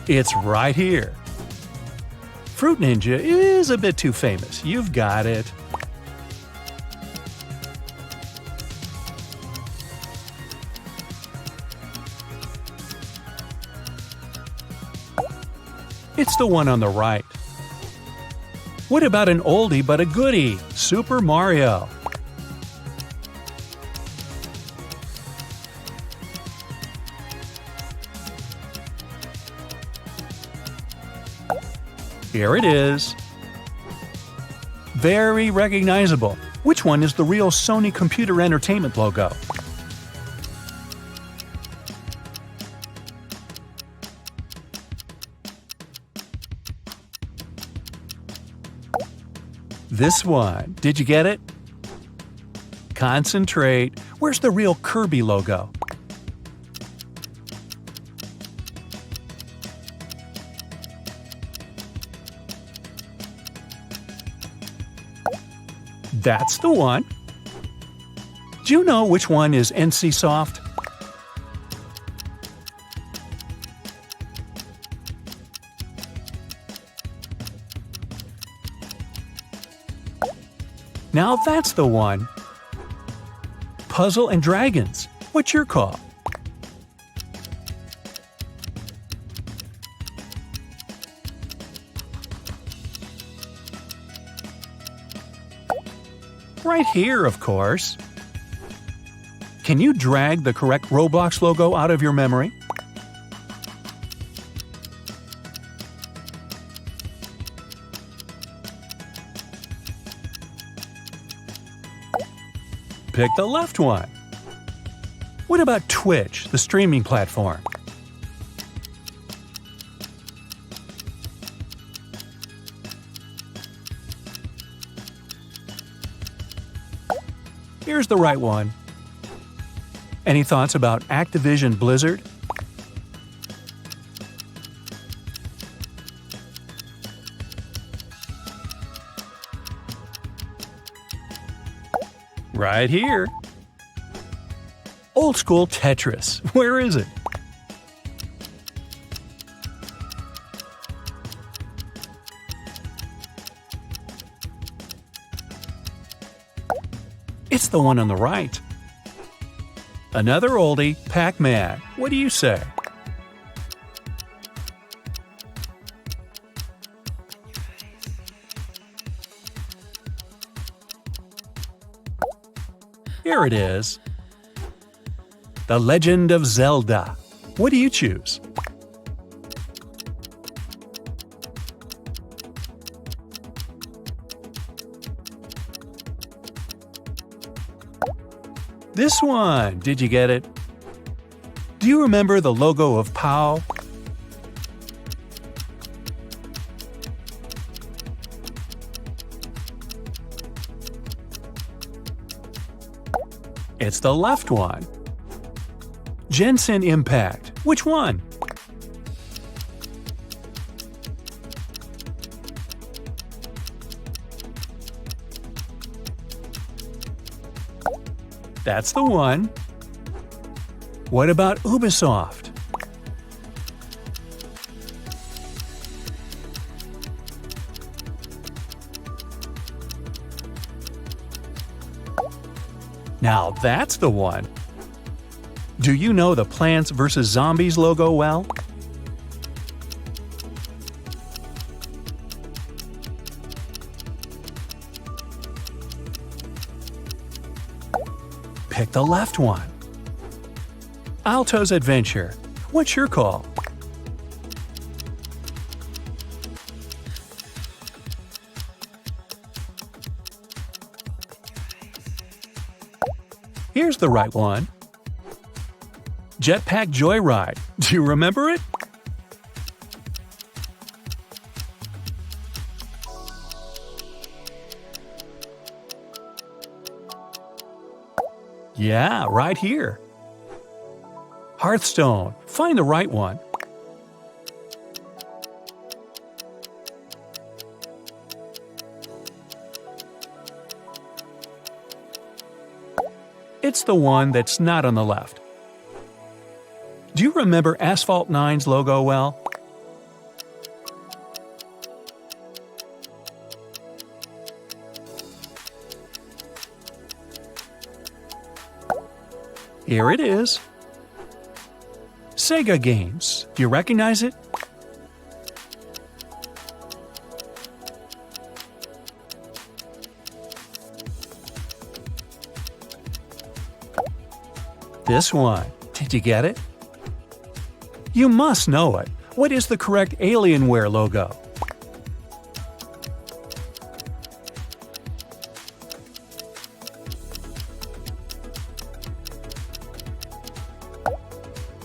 It's right here. Fruit Ninja is a bit too famous. You've got it. It's the one on the right. What about an oldie but a goodie? Super Mario. Here it is. Very recognizable. Which one is the real Sony Computer Entertainment logo? This one. Did you get it? Concentrate. Where's the real Kirby logo? That's the one. Do you know which one is NCSoft? Now that's the one. Puzzle and Dragons. What's your call? Right here, of course. Can you drag the correct Roblox logo out of your memory? Pick the left one. What about Twitch, the streaming platform? Here's the right one. Any thoughts about Activision Blizzard? Right here. Old school Tetris. Where is it? It's the one on the right. Another oldie, Pac-Man. What do you say? Here it is. The Legend of Zelda. What do you choose? This one. Did you get it? Do you remember the logo of POW? It's the left one. Jensen Impact. Which one? That's the one. What about Ubisoft? Now that's the one. Do you know the Plants vs. Zombies logo well? Pick the left one. Alto's Adventure. What's your call? Here's the right one. Jetpack Joyride. Do you remember it? Yeah, right here. Hearthstone. Find the right one. It's the one that's not on the left. Do you remember Asphalt 9's logo well? Here it is. Sega Games. Do you recognize it? This one. Did you get it? You must know it. What is the correct Alienware logo?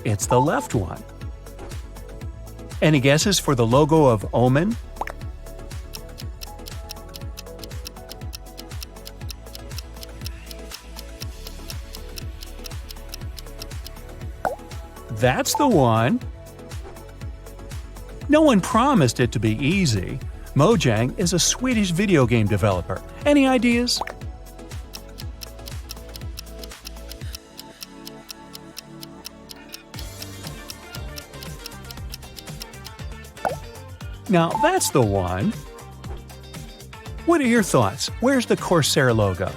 It's the left one. Any guesses for the logo of Omen? That's the one. No one promised it to be easy. Mojang is a Swedish video game developer. Any ideas? Now that's the one. What are your thoughts? Where's the Corsair logo?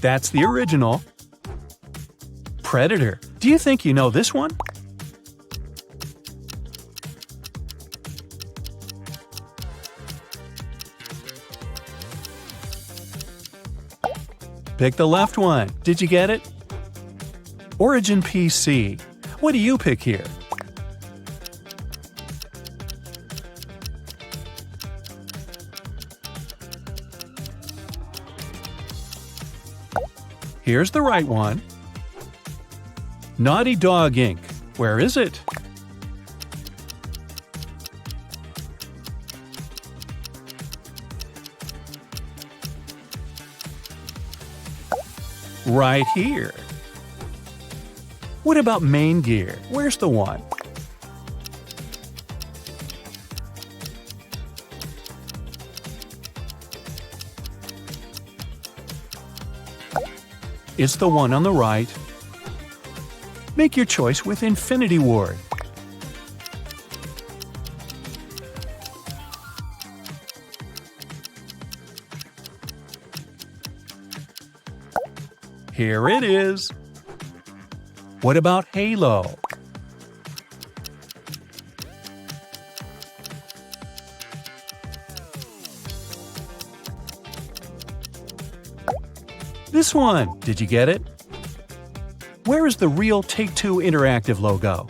That's the original. Predator. Do you think you know this one? Pick the left one. Did you get it? Origin PC. What do you pick here? Here's the right one. Naughty Dog Inc. Where is it? Right here. What about Main Gear? Where's the one? It's the one on the right. Make your choice with Infinity Ward. Here it is. What about Halo? This one! Did you get it? Where is the real Take-Two Interactive logo?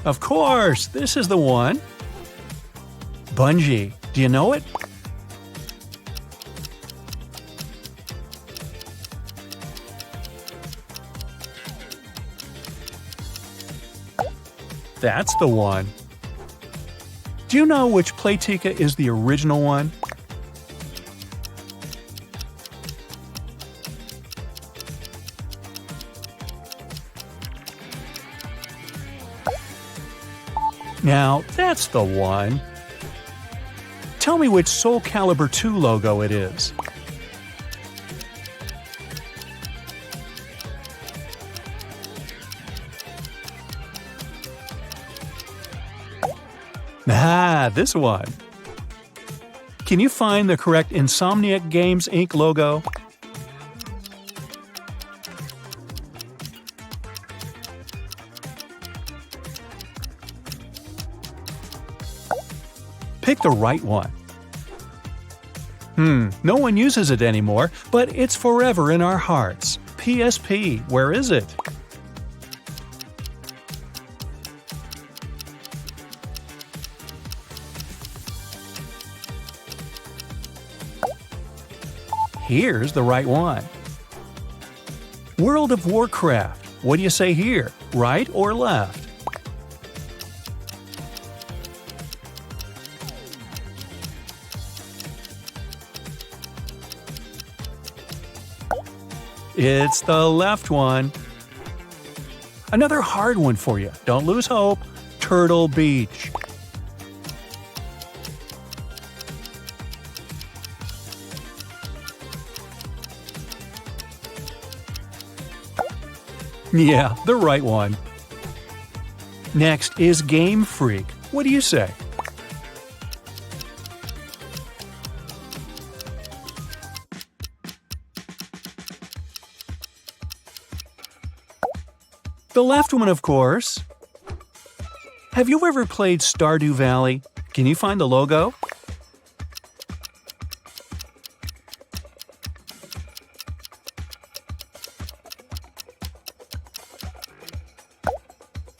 Of course, this is the one. Bungie, do you know it? That's the one. Do you know which Playtika is the original one? Now, that's the one. Tell me which Soul Calibur 2 logo it is. Ah, this one. Can you find the correct Insomniac Games Inc. logo? Pick the right one. No one uses it anymore, but it's forever in our hearts. PSP, where is it? Here's the right one. World of Warcraft. What do you say here? Right or left? It's the left one. Another hard one for you. Don't lose hope. Turtle Beach. Yeah, the right one. Next is Game Freak. What do you say? The left one, of course. Have you ever played Stardew Valley? Can you find the logo?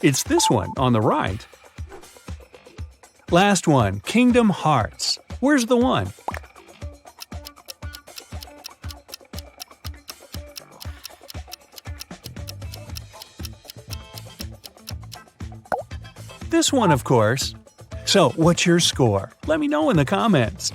It's this one on the right. Last one, Kingdom Hearts. Where's the one? This one, of course. So, what's your score? Let me know in the comments.